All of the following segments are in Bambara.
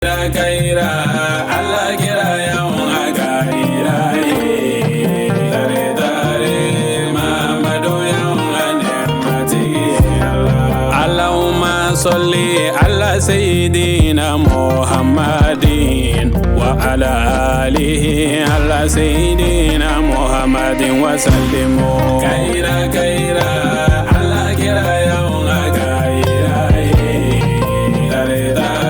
Kaira Allah kira yawan agaira dare dare Muhammadu yawan anemati Allahumma salli ala sayyidina Muhammadin wa ala alihi ala sayyidina Muhammadin wa sallimu kaira Allah kira yawan agaira dare dare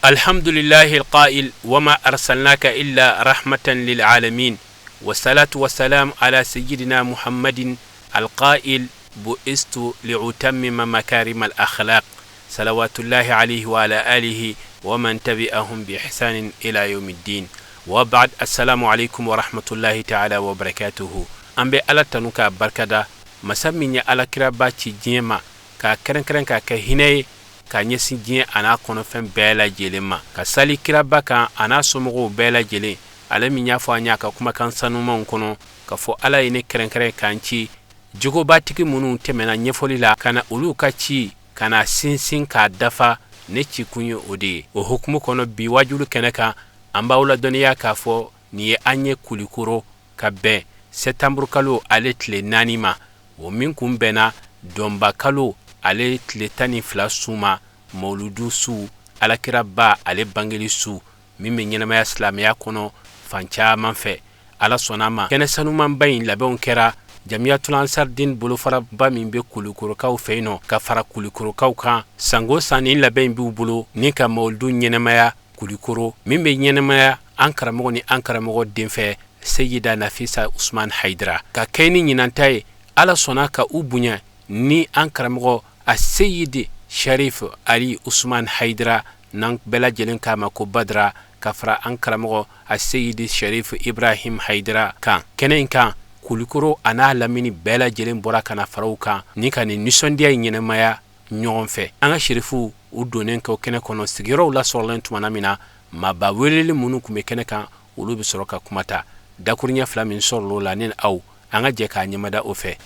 الحمد لله القائل وما أرسلناك إلا رحمة للعالمين والصلاة والسلام على سيدنا محمد القائل بئست لأتمم مكارم الأخلاق صلوات الله عليه وعلى آله ومن تبعهم بإحسان إلى يوم الدين وبعد. السلام عليكم ورحمة الله تعالى وبركاته. أمبي ألا تنوكا بركدا مسامي على كراباتي جيما ka keren ka hinay ka nyesi jin ana kono fen bela jelema ka sali kiraba kan ana somogo bela jele ala mi nyafo anya ka kuma kan sanu man kono ka fo ala ine keren kan ci jogo batiki munu temena nyefoli la kana ulu ka ci kana sinsin ka dafa ne ci kunyo ode o hukumu kono bi wajulu keneka amba ula doniya ka fo ni anye kulikuro ka be septembre kalo aletle nanima o min kumbena domba kalo ale tile 12 suma mauludu su alakira ba ale bangeli su mime nyenamaya islamia kono fancha manfe ala sonama kene sanuman bayin labon kera jamiatul ansar din bolo fara ba min be kulikoro kaw feino ka fara kulikoro kaw kan sango sani laben bi bolo ni ka mauludu nyenamaya kulikoro mime nyenamaya ankaramogo ni ankaramogo denfe sayyida nafisa usman haidra ka kaini nyinantai ala sonaka ubunya ni ankaramogo a sayyidi sharif ali usman haidra nan bela jelen kama ko badra kafra ankaramogo a sayyidi sharif ibrahim haidra kan kenen kan kulikoro ana lamini bela jelen bora kana farauka ni kan nisondiya nyenamaya nyonfe anga sharifu u donen ko kene kono sigiro la sorlen tumana mina maba welele munu kume kene kan ulu bi soroka kumata dakurnya flamin sorlo la nen aw anga je ka nyamada ofe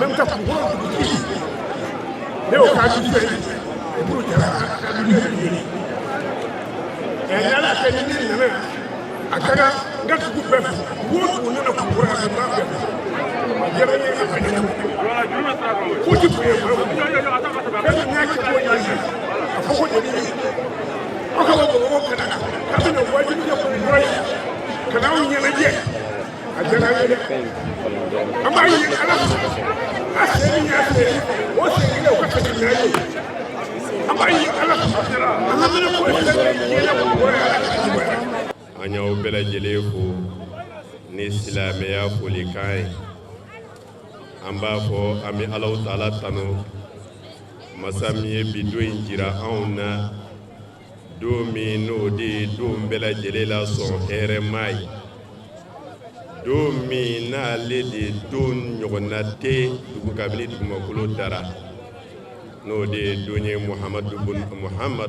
même temps pour mais au cas du fait pour et là la tenue a kana ngatu ku bef wo ko na ko ko ra na bef jere ni ka fanya ko ti ko e ko na ko ko ya ko ko ni o ka wo ko kana ka na waji ni ko ko kana o nyana je a jere ni ama yi ala aseni ya se o se ile o ka ta ni ayi ama yi ala ala me ko se ni ile ko ko anyaw bela jele ko ni silameya foli kai amba fo ami Allah taala tano masamiye bido injira auna do mi no de do bela jele la son ere mai do mi na le de don nyogonate du kabili du makolo dara no de donye Muhammad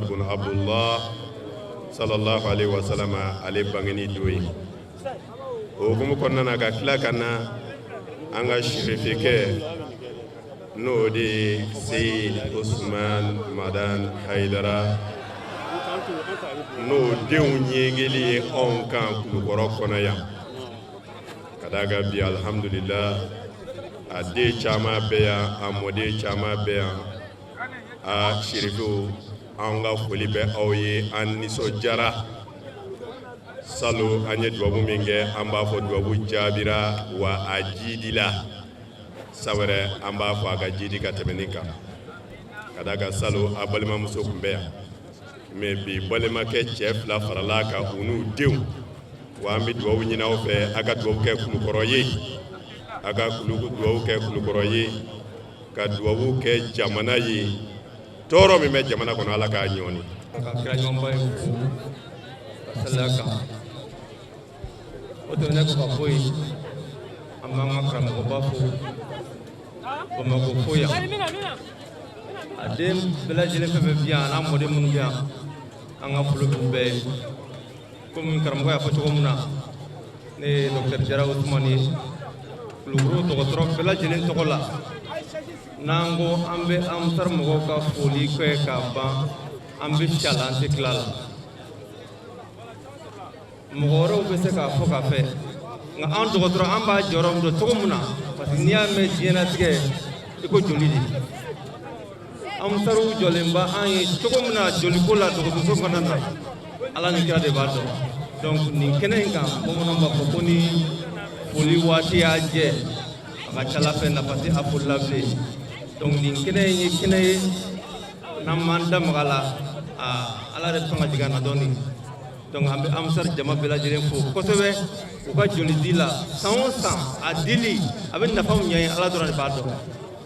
bin Abdullah sallallahu alaihi wasallam ale bangeni doyi o gumu konnana ga kila kana anga shirifike no de Sayyid Usman Madan Haidara no de unyegeli on kan kulukoro kono ya kadaga bi alhamdulillah ade chama beya amode chama beya a shirifu anga foli be awye an niso jara salo anye duwabu minge amba fo duwabu jabira wa ajidila sawere amba fo aga jidi ka temenika kadaga salo abalima muso kumbeya me bi balima ke chef la farala ka unu dew wa mi duwabu nyina ofe aga duwabu ke kulukoroye aga duwabu ke kulukoroye ka duwabu ke jamana yi toro mi me jamana kono ala ka nyoni ka kira nyomba yu salaka oto ne ko boy amma makram ko bafo ko mago foya a den bɛɛ lajɛlen fɛn fɛn bi yan n'a mɔden minnu bɛ yan an ka folo b'u bɛɛ ye komi karamɔgɔ y'a fɔ cogo min na ne ye Dr Jara Usumani ye Kulukoro dɔgɔtɔrɔ bɛɛ lajɛlen tɔgɔ la n'an ko an bɛ Amusar mɔgɔw ka foli kɛ ka ban an bɛ si a la an tɛ tila a la mɔgɔ wɛrɛw bɛ se k'a fɔ ka fɛ nka an dɔgɔtɔrɔ an b'a jɔyɔrɔ min don cogo min na parce que n'i y'a mɛn diɲɛlatigɛ i ko joli de Amusaru jɔlenba an ye cogo min na joliko la dɔgɔtɔrɔso kɔnɔna na Ala ni kira de b'a dɔn donc nin kɛnɛ in kan bamananw b'a fɔ ko ni foli waati y'a jɛ a ka ca Ala fɛ nafa tɛ a foli la bilen donc nin kɛnɛ in ye kɛnɛ ye n'an m'an da maga a la Ala de fanga jigin an na dɔɔni donc an bɛ Amusar jama bɛɛ lajɛlen fo kosɛbɛ u ka joli di la san o san a dili a bɛ nafa min ɲɛ Ala dɔrɔn de b'a dɔn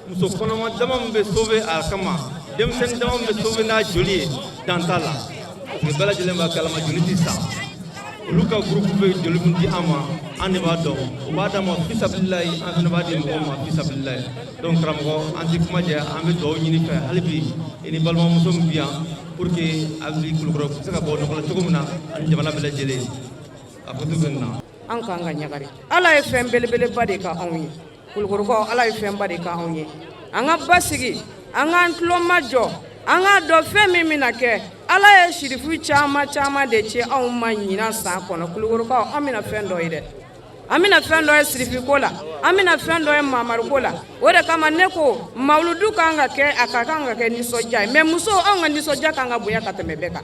muso kɔnɔma dama min bɛ sauver a kama denmisɛnnin dama min bɛ sauver n'a joli ye dan t'a la parce que bɛɛ lajɛlen b'a kalama joli tɛ sa olu ka groupe bɛ joli min di an ma an de b'a dɔn u b'a d'an ma fisabililayi an fana b'a di mɔgɔw ma fisabililayi donc karamɔgɔ an tɛ kuma jɛ an bɛ dugawu ɲini fɛ hali bi i ni balimamuso min bi yan pour que a bɛ Kulukɔrɔ bɛ se ka bɔ nɔgɔ la cogo min na ani jamana bɛɛ lajɛlen a fɔ cogo min na. an k'an ka ɲagari Ala ye fɛn belebeleba de ka anw ye Kulukɔrɔkaw Ala ye fɛnba de ka anw ye an ka basigi an k'an tulo majɔ an k'a dɔn fɛn min bɛna kɛ Ala ye sirifu caman caman de ci anw ma ɲinan san kɔnɔ Kulukɔrɔkaw an bɛna fɛn dɔ ye dɛ an bɛna fɛn dɔ ye sirifiko la an bɛna fɛn dɔ ye mamariko la o de kama ne ko mawuludu kan ka kɛ a ka kan ka kɛ nisɔndiya ye mais muso anw ka nisɔndiya kan ka bonya ka tɛmɛ bɛɛ kan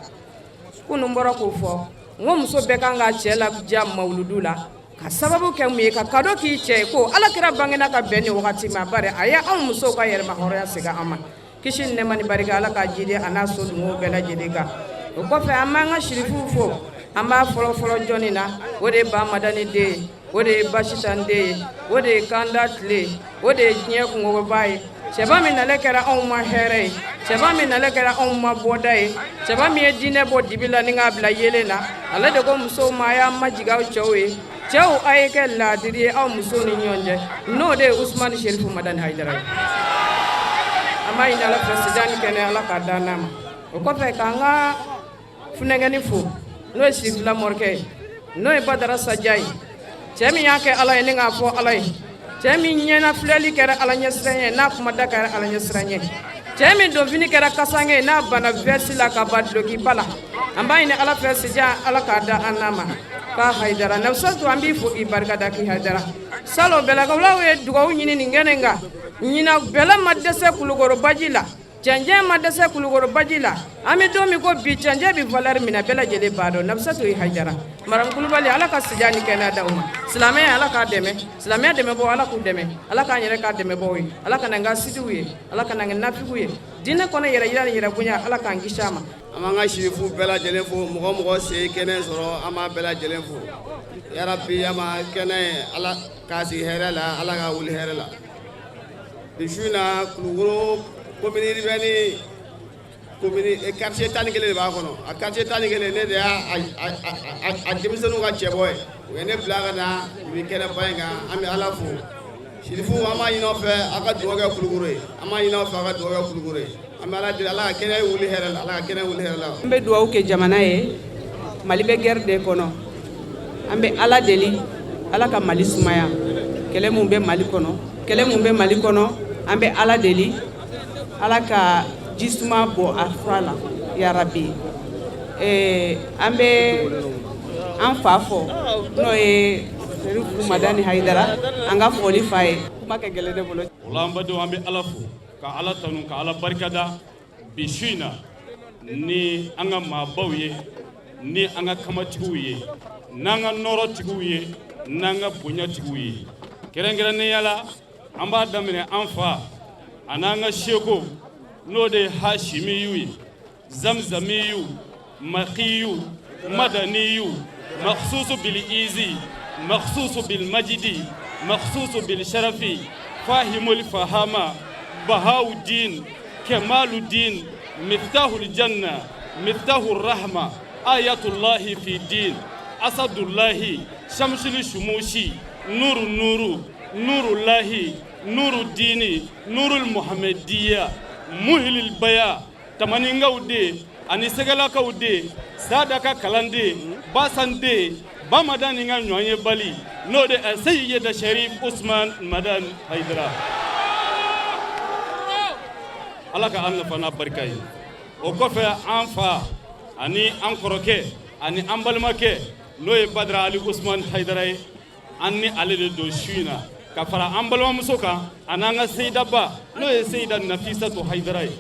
kunun bɔra k'o fɔ n ko muso bɛɛ kan ka cɛ ladiya mawuludu la ka sababu kɛ mun ye ka kado k'i cɛ ye ko Alakira bangena ka bɛn ni wagati ma bari a ye anw musow ka yɛrɛma hɔrɔnya segin an ma kisi ni nɛɛma ni barika Ala ka jidi a n'a so dunkew bɛɛ lajɛlen kan o kɔfɛ an b'an ka sirifuw fo an b'a fɔlɔfɔlɔ jɔnni na o de ye Ba Madani den ye o de ye Basitan den ye o de ye Kanda tile o de ye diɲɛ kungoba ye cɛba min nalen kɛra anw ma hɛrɛ ye cɛba min nalen kɛra anw ma bɔda ye cɛba min ye diinɛ bɔ dibi la ni k'a bila yeelen na ale de ko musow ma a y'a majigin aw cɛw ye cɛw a ye kɛ laadiri ye aw musow ni ɲɔgɔn cɛ n'o de ye Usumani Sherifu Madani Hayidara ye an b'a ɲini Ala fɛ Sidani kɛnɛ Ala k'a d'an n'a ma o kɔfɛ k'an ka funɛgɛni fo n'o ye Sifila mɔrikɛ ye n'o ye Badara Saja ye cɛ min y'a kɛ Ala ye ni k'a fɔ Ala ye cɛ min ɲɛna filɛli kɛra Ala ɲɛsiran ye n'a kumada kɛra Ala ɲɛsiran ye cɛ min donfini kɛra kasange n'a bana versi la ka ba dulokiba la an b'a ɲini Ala fɛ Sija Ala k'a da an n'a ma k'a Hayidara Nafisatu an b'i fo k'i barikada k'i Hayidara salo bɛlɛkɛlaw ye dugawu ɲini nin kɛnɛ kan ɲina bɛlɛ ma dɛsɛ Kulukɔrɔ baji la cɛnjɛ ma dɛsɛ Kulukɔrɔ baji la an bɛ don min ko bi cɛnjɛ bi valeur minɛ bɛɛ lajɛlen b'a dɔn Nafisatu ye Hayidara Maram Kulubali Ala ka Sija ni kɛnɛya d'aw ma silamɛya Ala k'a dɛmɛ silamɛya dɛmɛbɔ Ala k'u dɛmɛ Ala k'an yɛrɛ k'a dɛmɛbɔ ye Ala ka na n ka sidiw ye Ala ka na n kɛ nafigiw ye diinɛ kɔnɔ yɛrɛ yira ni yɛrɛ bonya Ala k'an kisi a ma an b'an ka sirifu bɛɛ lajɛlen fo mɔgɔ mɔgɔ se kɛnɛ sɔrɔ an b'a bɛɛ lajɛlen fo yarabi an ma kɛnɛ Ala k'a sigi hɛrɛ la Ala k'a wuli hɛrɛ la bi su in na Kulukoro commune urbaine commune quartier 11 de b'a kɔnɔ a quartier 11 ne de y'a denmisɛnninw ka cɛbɔ ye u ye ne bila ka na bi kɛnɛba in kan an bɛ Ala fo sirifu an b'a ɲini aw fɛ aw ka dugawu kɛ Kulukoro ye an b'a ɲini aw fɛ aw ka dugawu kɛ Kulukoro ye an bɛ Ala deli Ala ka kɛnɛ wuli hɛrɛ la Ala ka kɛnɛ wuli hɛrɛ la an bɛ dugawu kɛ jamana ye Mali bɛ guerre de kɔnɔ an bɛ Ala deli Ala ka Mali sumaya kɛlɛ mun bɛ Mali kɔnɔ an bɛ Ala deli Ala ka jisuma bɔ a fura la ya Rabbi an bɛ an fa fɔ n'o ye Sherifu Madani Hayidara an ka foli fa ye kuma kɛ gɛlɛn ne bolo o la an badenw an bɛ Ala fo ka Ala tanu ka Ala barikada bi su in na ni an ka maabaw ye ni an ka kamatigiw ye n'an ka nɔrɔtigiw ye n'an ka bonyatigiw ye kɛrɛnkɛrɛnnenya la an b'a daminɛ an fa a n'an ka seko n'o de ye Hashimiyu ye Zamzamiyu Makiyu Madaniyu Makhsusu bil Izi Makhsusu bil Majidi Makhsusu bil Sharafi Fahimul Fahama Bahauddin Kemaluddin Miftahul Janna Miftahul Rahma Ayatullahi fi din Asadullahi Shamsul Shumushi Nuru Nurullahi Nuru Dini Nurul Muhammadiyya muhilil baya tamaningaw de ani segalakaw de sadaka kalande basande bamadan nga ɲɔgɔn bali n'o de Seyida Sharif Usman Madan Haidara ala ka an nafa n'a barika ye o kɔfɛ an fa ani an kɔrɔkɛ ani an balimakɛ n'o ye Badara Ali Usman Haidara ye an ni ale de don su in na ka fara an balimamuso kan ani an ka Seyida ba n'o ye Seyida Nafisatu Haidara ye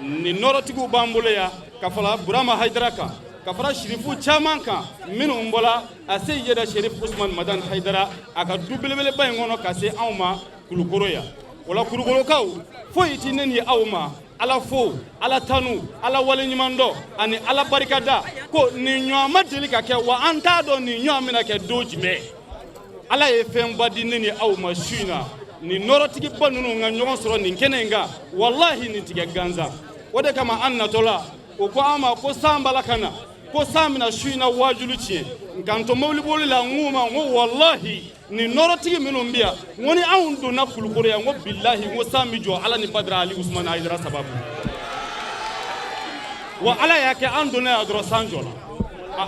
ni nɔrɔtigiw b'an bolo yan ka fara Burama Haidara kan ka fara shirifu caman kan minnu bɔla a Seyida Sharif Usman Madan Haidara a ka du belebeleba in kɔnɔ ka se anw ma Kulukoro yan o la Kulukorokaw foyi ti ne ni aw ma ala fo ala tanu ala waleɲumandɔ ani ala barikada ko nin ɲɔgɔn ma deli ka kɛ wa an t'a dɔn nin ɲɔgɔn bɛna kɛ don jumɛn ala ye fɛnba di ne ni aw ma su in na nin nɔrɔtigiba ninnu ka ɲɔgɔn sɔrɔ nin kɛnɛ in kan wallahi nin tigɛ gansan o de kama an natɔla o ko an ma ko san bala ka na ko san bɛna su in na wajulu tiɲɛ nka n to mobiliboli la n k'u ma n ko wallahi nin nɔrɔtigi minnu bɛ yan n ko ni anw donna Kulukoro yan n ko bilahi n ko san bɛ jɔ ala ni Badara Ali Usman Haidara sababu wa ala y'a kɛ an donna yan dɔrɔn san jɔra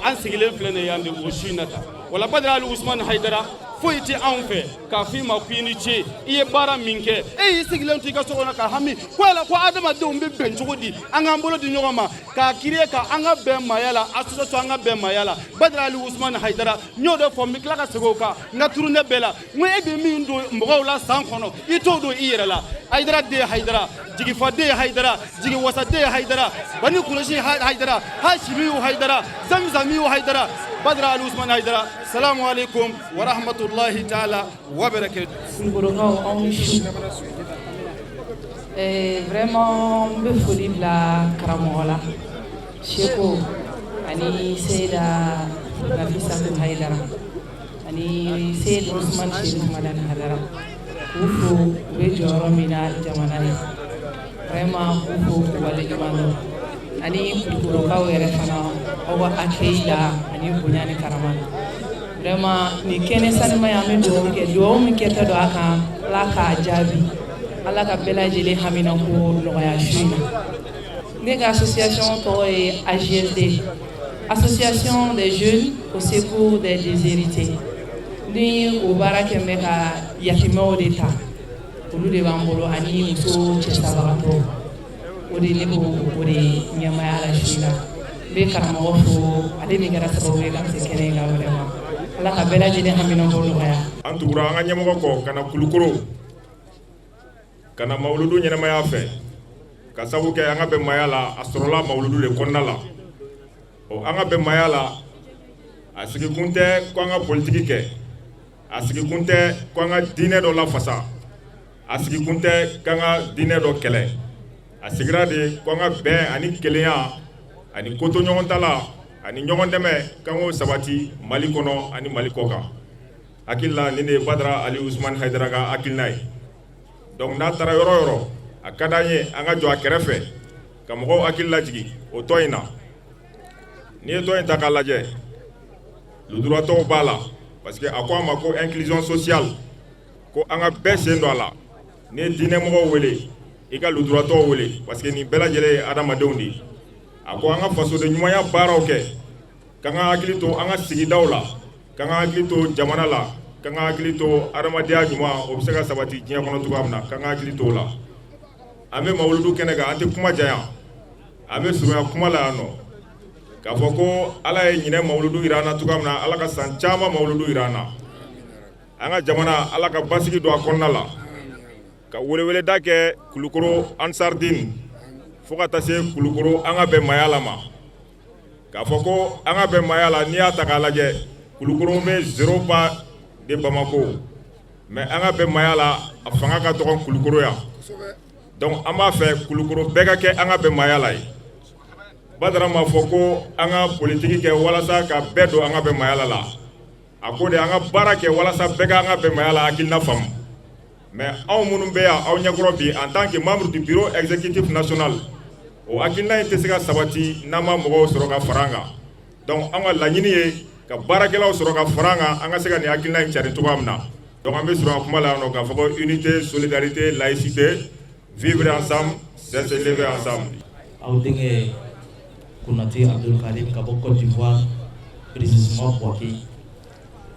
an sigilen filɛ nin yan de o su in na tan wala Badara Ali Usman Haidara foyi tɛ anw fɛ k'a f'i ma k'i ni ce i ye baara min kɛ e y'i sigilen to i ka so kɔnɔ ka hami ko yala ko adamadenw bɛ bɛn cogo di an k'an bolo di ɲɔgɔn ma k'a kiiriye ka an ka bɛn maaya la association an ka bɛn maaya la Badara Ali Usman Haidara n y'o de fɔ n bɛ tila ka segin o kan n ka turune bɛɛ la n ko e bɛ min don mɔgɔw la san kɔnɔ i t'o don i yɛrɛ la Haidara den ye Haidara Jigifa den ye Haidara Jigiwasa den ye Haidara Bani Kureshi Haidara Hashimiyu Haidara Zamzamiyu Haidara Badara Ali Usman Haidara salamu alaikum wa rahmatullahi ta'ala wa barakatuh. Vraiment n bɛ foli bila karamɔgɔ la Seko ani Seyida Nafisatu Haidara ani Seyida Usman Sharif Madan Haidara k'u fo u bɛ jɔyɔrɔ min na jamana ye vraiment k'u fo k'u waleɲumandɔn ani Kulukorokaw yɛrɛ fana aw ka accueil la ani bonya ni karama vraiment ni kɛnɛ sanima an bɛ dugawu kɛ dugawu min kɛtɔ don a kan ala k'a jaabi ala ka bɛɛ lajɛlen haminako nɔgɔya su in na ne ka association tɔgɔ ye AJSD Association des jeunes au secours des déshérités ni o baara kɛ bɛ ka yatimɛw de ta olu de b'an bolo ani muso cɛsabagatɔ o de ne b'o o de ɲɛmaya la su in na n bɛ karamɔgɔ fo ale min kɛra sababu ye ka se kɛnɛ in kan vraiment ala ka bɛɛ lajɛlen haminako nɔgɔya. An tugura an ka ɲɛmɔgɔ kɔ ka na Kulukoro ka na mawuludu ɲɛnamaya fɛ ka sabu kɛ an ka bɛnmaya la a sɔrɔla mawuludu de kɔnɔna la o an ka bɛnmaya la a sigikun tɛ ko an ka politiki kɛ a sigikun tɛ ko an ka diinɛ dɔ lafasa a sigikun tɛ ko an ka diinɛ dɔ kɛlɛ a sigira de ko an ka bɛn ani kelenya ani koto ɲɔgɔn ta la ani ɲɔgɔn dɛmɛ kan k'o sabati Mali kɔnɔ ani Mali kɔ kan hakili la nin de ye Badara Ali Usman Haidara ka hakilina ye donc n'a taara yɔrɔ o yɔrɔ a ka d'an ye an ka jɔ a kɛrɛfɛ ka mɔgɔw hakili lajigi o tɔn in na n'i ye tɔn in ta k'a lajɛ lujuratɔw b'a la parce que a ko a ma ko inclusion sociale ko an ka bɛɛ sen don a la n'i ye diinɛmɔgɔw wele i ka lujuratɔw wele parce que nin bɛɛ lajɛlen ye adamadenw de ye a ko an ka fasoden ɲumanya baaraw kɛ k'an ka hakili to an ka sigidaw la k'an ka hakili to jamana la k'an ka hakili to adamadenya ɲuman o bɛ se ka sabati diɲɛ kɔnɔ cogoya min na k'an ka hakili to o la an bɛ mawuludu kɛnɛ kan an tɛ kuma janya an bɛ surunya kuma la yan nɔ k'a fɔ ko ala ye ɲinɛ mawuludu jira an na cogoya min na ala ka san caman mawuludu jira an na an ka jamana ala ka basigi don a kɔnɔna la ka weleweleda kɛ Kulukoro Ansardine fo ka taa se Kulukoro an ka bɛnmaya la ma k'a fɔ ko an ka bɛnmaya la n'i y'a ta k'a lajɛ Kulukoro bɛ 0 pas de Bamako mais an ka bɛnmaya la a fanga ka dɔgɔ Kulukoro yan donc an b'a fɛ Kulukoro bɛɛ ka kɛ an ka bɛnmaya la ye Badara m'a fɔ ko an ka politiki kɛ walasa ka bɛɛ don an ka bɛnmaya la a ko de an ka baara kɛ walasa bɛɛ ka an ka bɛnmaya la hakilina faamu mais anw minnu bɛ yan aw ɲɛkɔrɔ bi en tant que membre du bureau exécutif national o hakilina in tɛ se ka sabati n'an ma mɔgɔw sɔrɔ ka fara an kan donc an ka laɲini ye ka baarakɛlaw sɔrɔ ka fara an kan an ka se ka nin hakilina in cari cogoya min na donc an bɛ sɔrɔ kuma la yan nɔ k'a fɔ ko unité solidarité laïcité vivre ensemble c'est se lever ensemble. Audenge Kounati Abdul Karim Kabo Côte d'Ivoire, précisément Boaki.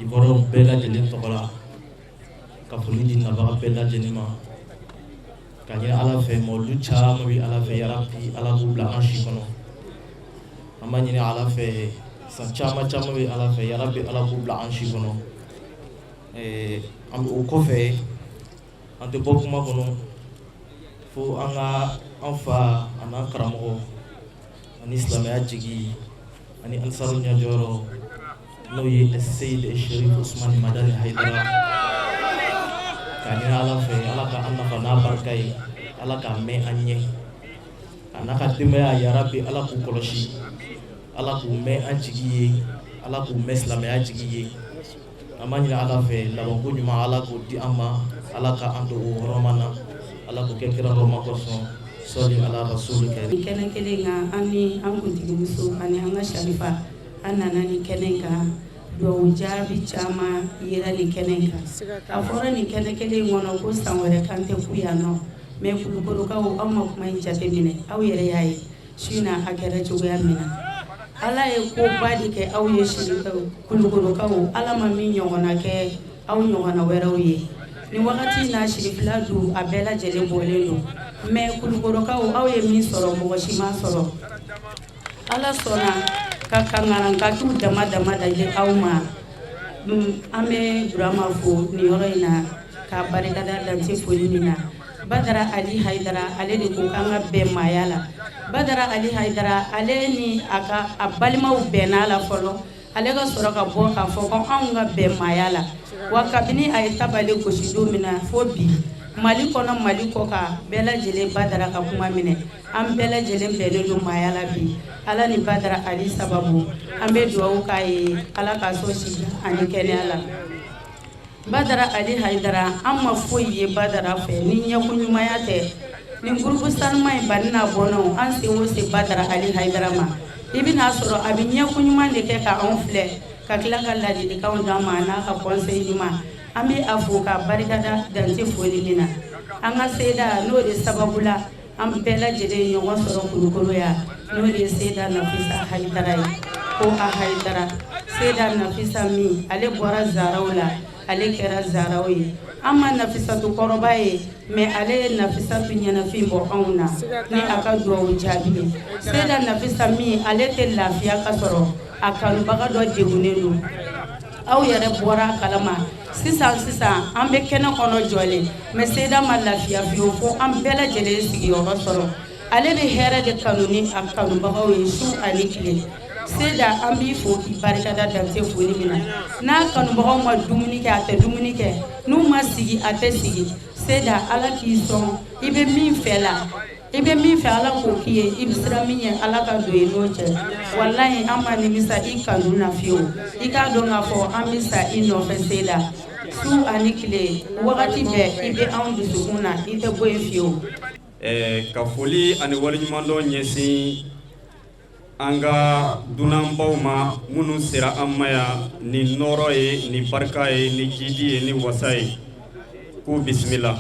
Ivoire Bella Jelin Tokola. Kafuli di Nabara Bella Jenima. Kanya ala fe Molucha, Mabi ala fe Yarapi, ala Bubla Anshikono. Amanyine ala fe Sanchama Chamabi ala fe Yarapi, ala Bubla Anshikono. Am Okofe, Ante Bokuma Kono. Fo anga anfa ana karamo ani islamia jigi ani ansaru nyajoro no ye Sayyid Sharif Usman Madani Haidara kani ala fe ala ka anfa na barkai ala ka me anye ana ka dime ya rabbi ala ku koloshi ala ku me anjigi ala ku me islamia jigi amani ala fe la bongo nyuma ala ku di amma ala ka ando romana ala ko kekira roma ko soli ala rasul karim kenen kelenga ani anguntigi muso ani anga sharifa anana ni kenenga do jabi chama yira ni kenenga afora ni kenekele ngono ko sanwere kante kuyano me kulukuru ka o amma kuma injate mine aw yere yayi shina agere jogoya mina ala e ko badi ke aw ye shirika kulukuru ka o ala ma min nyongona ke aw nyongona weraw ye ni wakati na shirifla du abela jele bolelo me kulukorokaw aw ye min soro mo shima soro ala sona ka kangara ka tu dama daje awma ame drama fo ni yoroina ka barika da danti folimina Badara Ali Haidara ale de ko kanga be mayala Badara Ali Haidara ale ni aka abalima benala folo ale ga soro ka bo ka fo ko anga be mayala wa kabini ay tabale ko sido mina fobi mali kono mali ko ka bela jele Badara ka kuma mine am bela jele bele do mayala bi ala ni Badara Ali sababu ambe duwa kai ala ka so shi ani kene ala Badara Ali Haidara amma foye Badara fe ni nyakunyuma yate ni groupe sanma banina bono an se wo se Badara Ali Haidara ma ibina soro abinya kunyuma de ke ka on fle ka klaka la de ka on dama na ka conseil nyuma ambe afuka barikada dante foli mina anga seda no de sababula am bela jede nyogo soro kulukulu ya no de seda Nafisa Haidara ko a Haidara seda Nafisa mi ale bora zarawla ale kera zarawi amma Nafisa to korobaye me ale Nafisa pinyana fimbo auna ni akadwa ujabi seda Nafisa mi ale te lafiya kasoro akalu baga do degunenu aw yere bora kalama sisan ambe kena kono jole me seda ma lafiya fiyo ko am bela jele sigi yoro soro ale de here de kanuni akalu baga we su alikle seda ambi fo barika da dante foni mina na kanu baga ma dumuni ke ate dumuni ke nu ma sigi ate sigi seda ala ki son ibe min fela ala ko kiye ibsira minye ala ka do enoche wallahi amma ni misa ikanu na fiyo ikado ngafo amisa ino fe seda su anikle wakati be ibe andu sukuna ite boy fiyo ka foli ani wali nyumando nyesi anga dunambaw ma munu sera amaya ni noro ye ni barka ye ni jidi ye ni wasa ye ko bismillah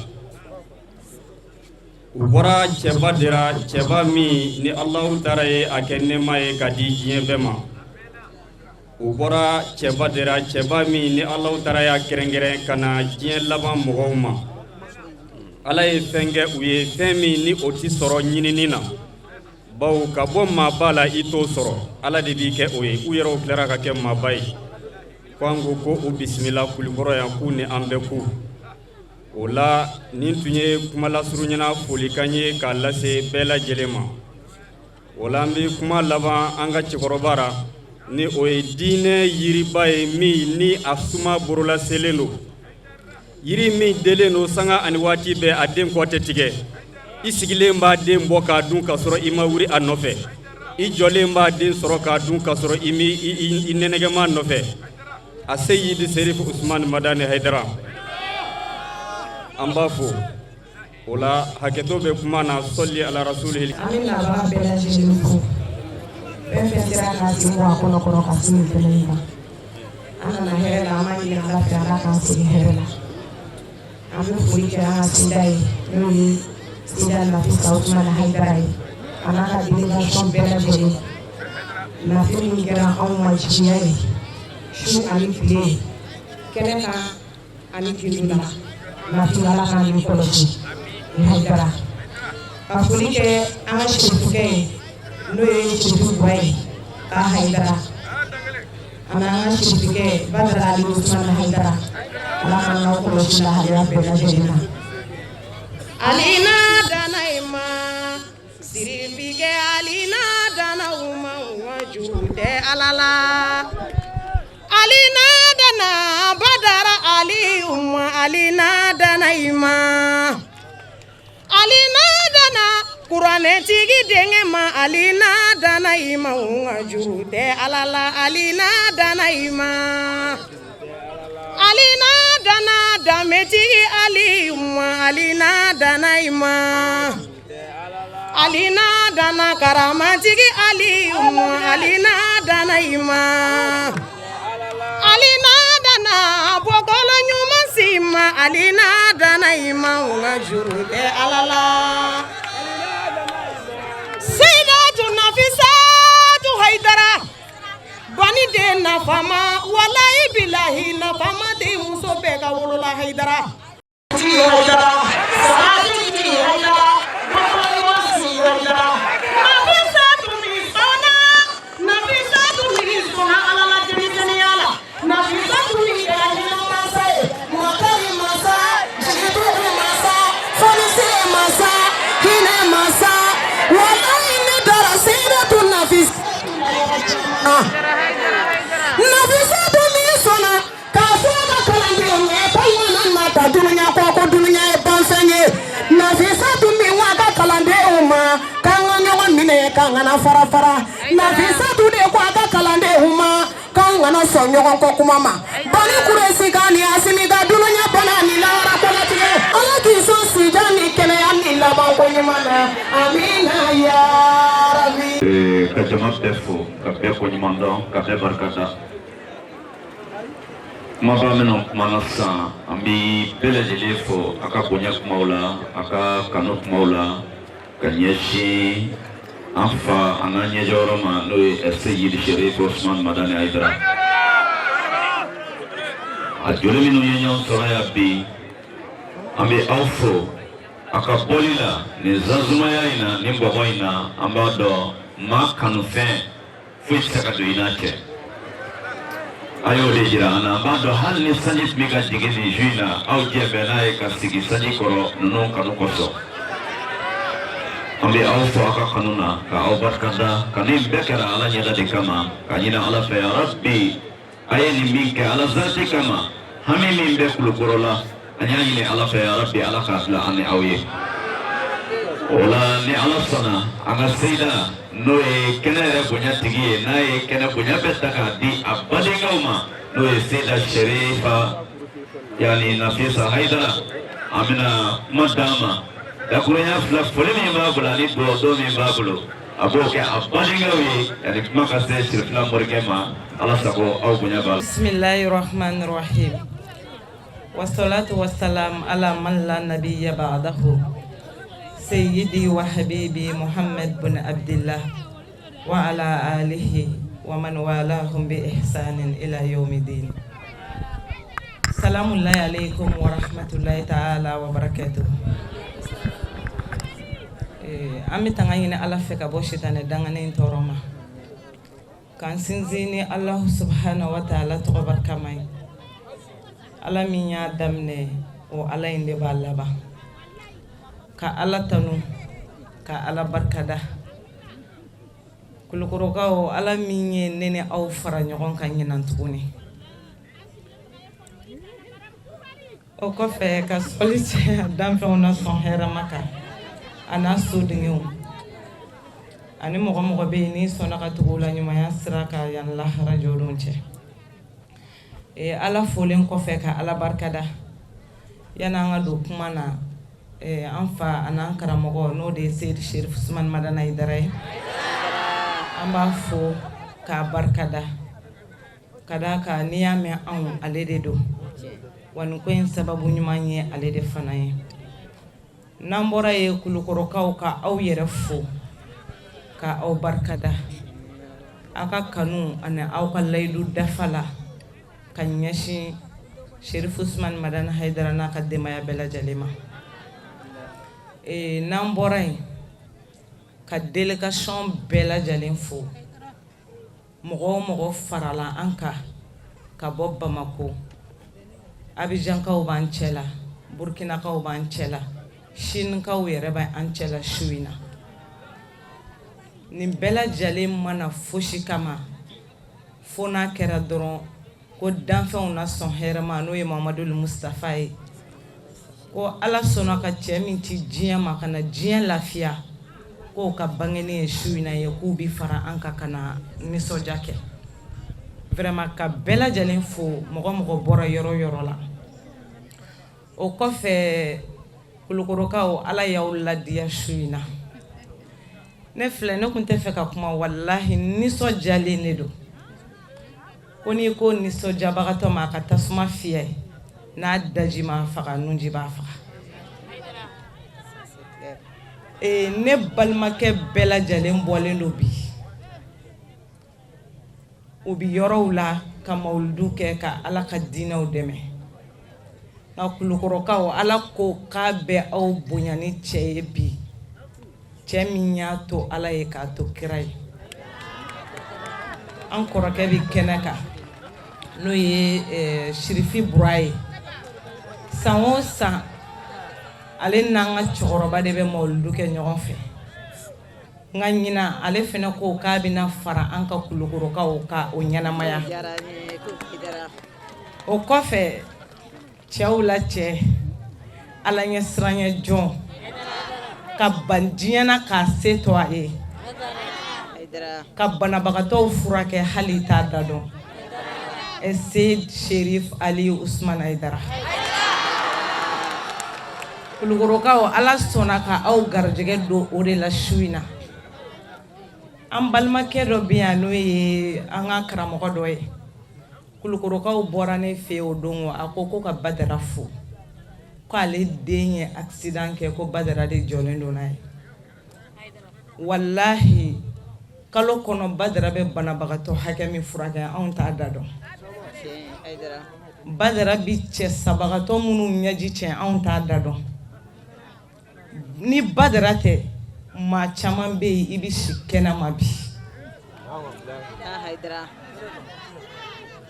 ubora cheba dira cheba mi ni Allahu Taala ye akenne ma ye kadi jiye bema ubora cheba dira cheba mi ni Allahu Taala ya kerengere kana jiye laba mogoma ala ye fenge uye femi ni oti soro nyinini na bawo ka bɔ maaba la i t'o sɔrɔ ala de b'i kɛ o ye u yɛrɛw tilara ka kɛ maaba ye ko an ko ko o bisimila kulikɔrɔ yan k'u ni an bɛ ku o la nin tun ye kuma lasuruɲɛna folikan ye k'a lase bɛɛ lajɛlen ma o la an bɛ kuma laban an ka cɛkɔrɔba ra ni o ye diinɛ yiriba ye min ni a suma borola selen don yiri min delen don sanga ani waati bɛɛ a den kɔ tɛ tigɛ i sigilen b'a den bɔ k'a dun ka sɔrɔ i ma wuri a nɔfɛ i jɔlen b'a den sɔrɔ k'a dun ka sɔrɔ i nɛnɛgɛma nɔfɛ a Sayyid Sharif Usman Madani Haidara an b'a fo o la hakɛto bɛ kuma na sɔli ala rasulihi amin na ba bɛɛ lajɛlen fo fɛn fɛn sera k'a sen bɔ a kɔnɔ kɔrɔ ka se nin fɛnɛ in kan an nana hɛrɛ la an b'a ɲini ala fɛ ala k'an segin hɛrɛ la an bɛ foli kɛ an ka seda ye n'o ye Sida Nafisa Ousmane Haidara ye a n'a ka délégation bɛɛ lajɛlen nafi min kɛra anw ma jigiya ye su ani tile kɛnɛ kan ani kindu la nafi Ala ka nin kɔlɔsi ni Haidara ka foli kɛ an ka sirifukɛ ye n'o ye sirifu Buwa ye ka Haidara ana an ka sirifukɛ Badara Ali Ousmane Haidara Ala ka n'aw kɔlɔsi lahalaya bɛɛ lajɛlen na. Alina danaima sirifike alina danauma wajude alala alina dana Badara Ali alina danaima alina dana Kurane tigi dengema alina danaima wajude alala alina danaima alina dana dametigi alina danaima alina dana karamatigi alina danaima alina dana bokolo nyuma sima alina danaima ngajurde alala Sayyidatu Nafisatu Haidara bani de nafama wallahi billahi nafama de muso bɛɛ ka wolola Haidara Haidara Haidara Nafisatu mi sona ala la denmisɛnninya la Nafisatu mi kɛra hinɛ mansa ye makari mansa jigitugu mansa fonisire mansa hinɛ mansa wallahi ne dara Sayyidatu Nafisatu mi sona k'a fɔ ka kalandenw ye ko ŋana nata dunuya ko dunuya ye banfɛn ye Nafisatu mi wa ka kalandenw ma k'an ka ɲɔgɔn minɛ k'an kana fara fara Nafisatu de ko a ka kalandenw ma k'an kana sɔn ɲɔgɔn kɔ kuma ma bani kuresi ka ni asimi ka dunuya bana ni lahara kɔlatigɛ Ala k'i sɔn sija ni kɛnɛya ni laban ko ɲuman na amina ya rabbi. Ka jama bɛɛ fo ka bɛɛ ko ɲuman dɔn ka bɛɛ barikada kumaba minnu kumana sisan an bɛ bɛɛ lajɛlen fo a ka bonya kumaw la a ka kanu kumaw la ka ɲɛsin an fa an ka ɲɛjɔyɔrɔ ma n'o ye Seyidi Sherif Ousmane Madani Haidara a joli minnu ye ɲɔgɔn sɔrɔ yan bi an bɛ aw fo a ka bɔli la nin zanzumaya in na nin bɔgɔ in na an b'a dɔn maa kanufɛn foyi tɛ se ka don i n'a cɛ a y'o de jira an na an b'a dɔn hali ni sanji tun bɛ ka jigin nin su in na aw jɛ bɛn n'a ye ka sigi sanji kɔrɔ ninnu kanu kosɔn an bɛ aw fɔ aw ka kanu na ka aw barikada ka nin bɛɛ kɛra Ala ɲɛda de kama ka ɲini Ala fɛ ya Rabbi a ye nin min kɛ Ala zati kama hami min bɛ Kulukɔrɔ la an y'a ɲini Ala fɛ ya Rabbi Ala k'a bila an ni aw ye o la ni Ala sɔnna an ka Seyida n'o ye kɛnɛ yɛrɛ bonya tigi ye n'a ye kɛnɛ bonya bɛɛ ta k'a di a badenkaw ma n'o ye Seyida Sherifa yani Nafisa Haidara an bɛna kuma d'a ma dakurunya fila foli min b'a bolo ani bɔrɔdon min b'a bolo a b'o kɛ a badenkaw ye yani kuma ka se sirifila morikɛ ma Ala sago aw bonya b'a la. Bismillahirrahmanirrahim. Wassalatu wassalam ala man la nabiyya ba'dahu. Sayyidi wa habibi Muhammad bin Abdullah wa ala alihi wa man walahum bi ihsanin ila yawmiddin. Salamullahi alaikum wa rahmatullahi ta'ala wa barakatuh. An bɛ tanga ɲini Ala fɛ ka bɔ sitanɛ danganen tɔɔrɔ ma k'an sinsin ni Allah subhanahu wa ta'ala tɔgɔ barikama ye Ala min y'a daminɛ o Ala in de b'a laban ka Ala tanu ka Ala barikada Kulukɔrɔkaw Ala min ye ne ni aw fara ɲɔgɔn kan ɲinan tuguni o kɔfɛ ka sɔli cɛ a danfɛnw na sɔn hɛrɛma kan a n'a sodengew ani mɔgɔ bɛ yen n'i sɔnna ka tugu la ɲumanya sira kan yan lahara jɔdon cɛ Ala folen kɔfɛ ka Ala barikada yani an ka don kuma na an fa an'an karamɔgɔ n'o de ye Seydi Sherif Ousmane Madani Haidara ye an b'a fo k'a barikada ka d'a kan n'i y'a mɛn ale de don wa nin ko in sababu ɲuman ye ale de fana ye n'an bɔra ye kulukɔrɔkaw ka aw yɛrɛ fo ka aw barikada aw ka kanu ani aw ka layidu dafa la ka ɲɛsin Cherif Ousmane Madani Haidara n'a ka denbaya bɛɛ lajɛlen ma. N'an bɔra yen ka délégation bɛɛ lajɛlen fo mɔgɔ o mɔgɔ farala an kan ka bɔ Bamako, Abidjankaw b'an cɛ la, Burkinakaw b'an cɛ la, Chinekaw yɛrɛ b'an cɛ la su in na. Nin bɛɛ lajɛlen mana fosi kama fo n'a kɛra dɔrɔn ko danfɛnw na sɔn hɛrɛ ma n'o ye Mamadu Mustafa ye, ko Ala sɔnna ka cɛ min ci diɲɛ ma ka na diɲɛ lafiya k'o ka bangeni ye su in na ye k'u bi fara an kan ka na nisɔndiya kɛ. Vraiment ka bɛɛ lajɛlen fo mɔgɔ mɔgɔ bɔra yɔrɔ yɔrɔ la. O kɔfɛ kulukɔrɔkaw Ala y'aw ladiya su in na. Ne filɛ ne kun tɛ fɛ ka kuma wallahi nisɔndiyalen de don. Ko n'i ko nisɔndiyabagatɔ ma a ka tasuma fiyɛ n'a daji ma faga nunji b'a faga. Ne balimakɛ bɛɛ lajɛlen bɔlen don bi. U bi yɔrɔw la ka mawuludu kɛ ka Ala ka diinɛw dɛmɛ. Nka kulukɔrɔkaw Ala ko k'a bɛ aw bonya ni cɛ ye bi. Cɛ min y'a to Ala ye k'a to kira ye. An kɔrɔkɛ bi kɛnɛ kan n'o ye Sherifi Bura ye. San o san ale n'an ka cɛkɔrɔba de bɛ mawuludu kɛ ɲɔgɔn fɛ. Nka ɲina ale fana ko k'a bɛna fara an ka kulukɔrɔkaw ka o ɲɛnamaya. O kɔfɛ cɛw la cɛ Ala ɲɛ siranɲɛ jɔn ka ban diɲɛ na k'a se to a ye. Ka banabagatɔw furakɛ hali t'a da dɔn. Seyid Cherif Ali Ousmane Haidara. Kulukɔrɔkaw Ala sɔnna ka aw garijɛgɛ don o de la su in na. An balimakɛ dɔ bɛ yan n'o ye an ka karamɔgɔ dɔ ye. Kulukɔrɔkaw bɔra ne fɛ yen o don a ko ka Badara fo. Ko ale den ye accident kɛ ko Badara de jɔlen don n'a ye. Wallahi kalo kɔnɔ Badara bɛ banabagatɔ hakɛ min furakɛ anw t'a da dɔn. Badara bi cɛ sabagatɔ minnu ɲɛji cɛ anw t'a da dɔn. Ni Badara tɛ maa caman bɛ yen i bɛ si kɛnɛma bi.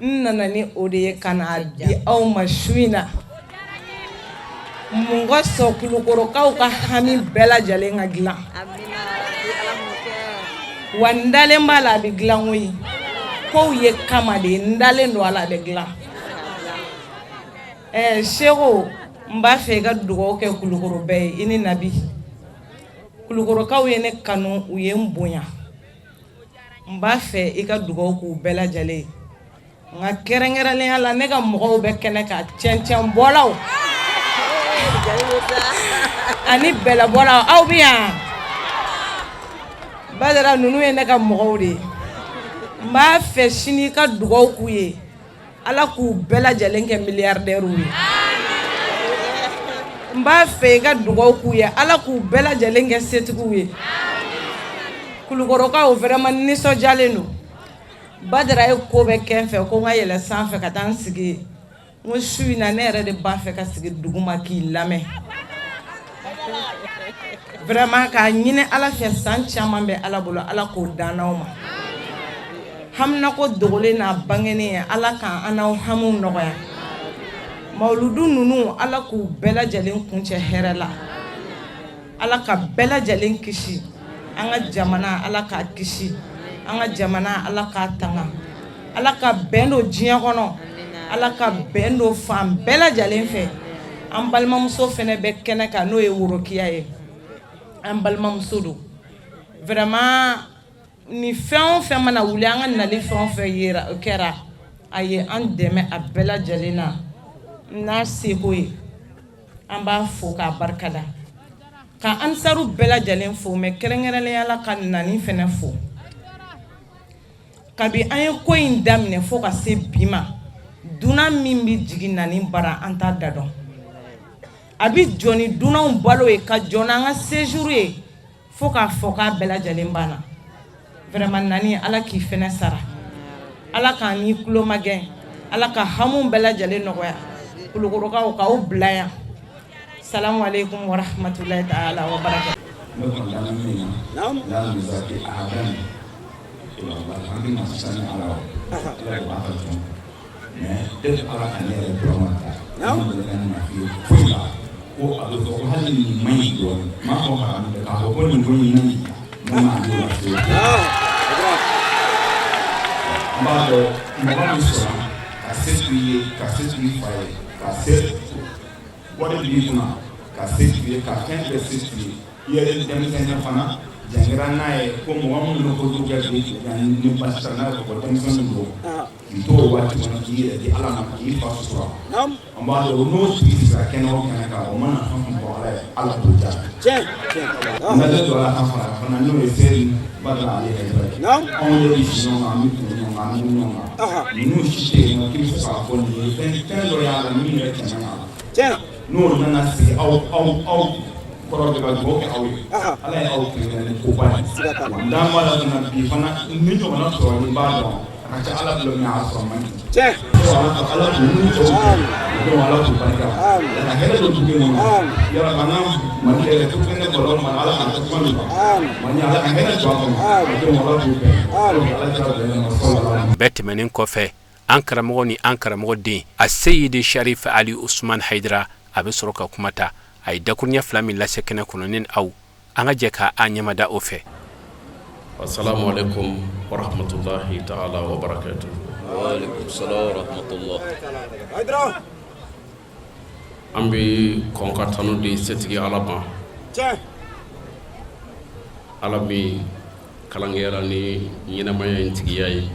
N nana ni o de ye ka na di aw ma su in na. Mun ka sɔn kulukɔrɔkaw ka hami bɛɛ lajɛlen ka dilan. Wa n dalen b'a la a bɛ dilan koyi. Kow ye kama de ye n dalen don a la a bɛ dilan. Seko n b'a fɛ i ka dugawu kɛ kulukɔrɔ bɛɛ ye i ni Nabi. Kulukɔrɔkaw ye ne kanu u ye n bonya. N b'a fɛ i ka dugawu k'u bɛɛ lajɛlen ye. Nka kɛrɛnkɛrɛnnenya la ne ka mɔgɔw bɛ kɛnɛ kan cɛncɛn bɔlaw ani bɛlɛbɔlaw aw bɛ yan. Badara ninnu ye ne ka mɔgɔw de ye. N b'a fɛ sini i ka dugawu k'u ye Ala k'u bɛɛ lajɛlen kɛ miliyardɛriw ye. N b'a fɛ i ka dugawu k'u ye Ala k'u bɛɛ lajɛlen kɛ setigiw ye. Kulukɔrɔkaw vraiment nisɔndiyalen don. Badara ye ko bɛ kɛ n fɛ ko n ka yɛlɛ sanfɛ ka taa n sigi. N ko su in na ne yɛrɛ de b'a fɛ ka sigi duguma k'i lamɛn. Vraiment k'a ɲini Ala fɛ san caman bɛ Ala bolo Ala k'o dan n'aw ma. Haminako dogolen n'a bangeni ye Ala k'an n'aw hamiw nɔgɔya. Mawuludu ninnu Ala k'u bɛɛ lajɛlen kuncɛ hɛrɛ la. Ala ka bɛɛ lajɛlen kisi. An ka jamana Ala k'a kisi. An ka jamana Ala k'a tanga. Ala ka bɛn don diɲɛ kɔnɔ. Ala ka bɛn don fan bɛɛ lajɛlen fɛ. An balimamuso fɛnɛ bɛ kɛnɛ kan n'o ye Worokiya ye. An balimamuso don. Vraiment ni fɛn o fɛn mana wuli an ka nali fɛn o fɛn kɛra a ye an dɛmɛ a bɛɛ lajɛlen na n'a seko ye. An b'a fo k'a barikada. Ka ansaru bɛɛ lajɛlen fo mais kɛrɛnkɛrɛnnenya la ka nani fɛnɛ fo. Kabi an ye ko in daminɛ fo ka se bi ma dunan min bɛ jigin nani bara an t'a da dɔn. abi joni dunanw balo ye ka jona an ka séjour ye fo k'a fɔ k'a bɛɛ lajɛlen banna vraiment nani ala k'i fɛnɛ sara ala k'an ni kulo magɛn ala ka hamu bɛɛ lajɛlen nɔgɔya kulukorokaw k'aw bila yan salamu alaikum wa rahmatulahi ta'ala wa barakatuh. Jangan naik, kau mau menunggu juga di yang ni pasal nak kau tengok dulu. Itu waktu mana dia di alam ini pasal. Ambil rumah bisa kenal kau mana kau alam tujuan. Mana tu alam apa? Karena ni seri badal dia. Orang di sini orang ni nu sih nak kita pun ni kan loyal ni ni macam. Nur nasi au kalau kita buat awal, alai awal kita ni kuban. Dan malah dengan bifana ini tu mana soal ni baru, macam alat belum nyata sama ni. Alat ini tu alat kuban kan. Dan akhirnya tu juga mana, ya mana mana tu kan kalau mana alat macam kuban ni. Mana alat akhirnya tu apa? Itu alat kuban. Alat jadi masalah. Batmanin kɔfɛ an karamɔgɔ ni an karamɔgɔ den a Seyidi Sharif Ali Usman Haidara a bɛ sɔrɔ ka kuma ta. Ay dakunya fila min lase kɛnɛ kɔnɔ ni aw an ka jɛ ka an ɲɛmada o fɛ. Assalamu alaikum wa rahmatullahi ta'ala wa barakatuh. Wa alaikum salam wa rahmatullah. An bɛ kɔn ka tanu di setigi Ala ma. Ala min kalankɛra ni ɲɛnamaya in tigiya ye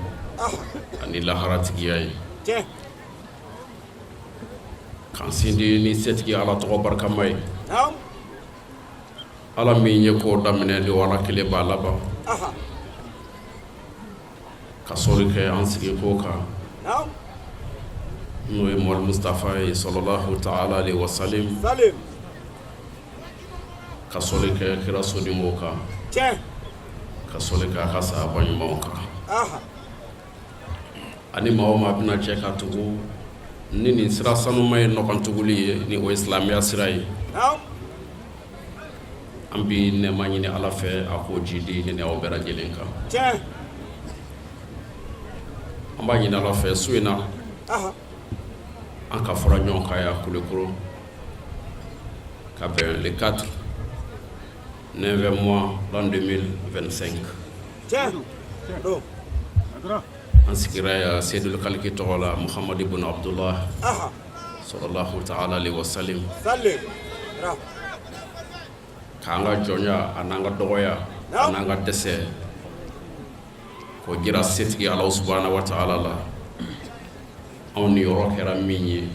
ani lahara tigiya ye. Kan sindi ni setigi Ala tɔgɔ barikama ye. Ala min ye ko daminɛ de wala kelen b'a laban. Ka sɔli kɛ an sigi ko kan. N'o ye Muhamadu Mustafa ye sallallahu ta'ala alaihi wa sallim. Ka sɔli kɛ kira sodimo kan. Ka sɔli kɛ a ka sahaba ɲumanw kan. Ani maa o maa bɛna jɛ ka tugu ni nin sira sanuma ye nɔgɔntuguli ye ni o ye silamɛya sira ye. An bi nɛɛma ɲini Ala fɛ a k'o ji di ni aw bɛɛ lajɛlen kan. An b'a ɲini Ala fɛ su in na an ka fara ɲɔgɔn kan yan Kulukoro ka bɛn le 4 9 mois l'an 2025. An sigira ya Seydul Kaliki tɔgɔ la Muhammad ibn Abdullah sallallahu ta'ala alaihi wa sallim. K'an ka jɔnya a n'an ka dɔgɔya a n'an ka dɛsɛ k'o jira setigi Ala subhanahu wa ta'ala la. Anw ni yɔrɔ kɛra min ye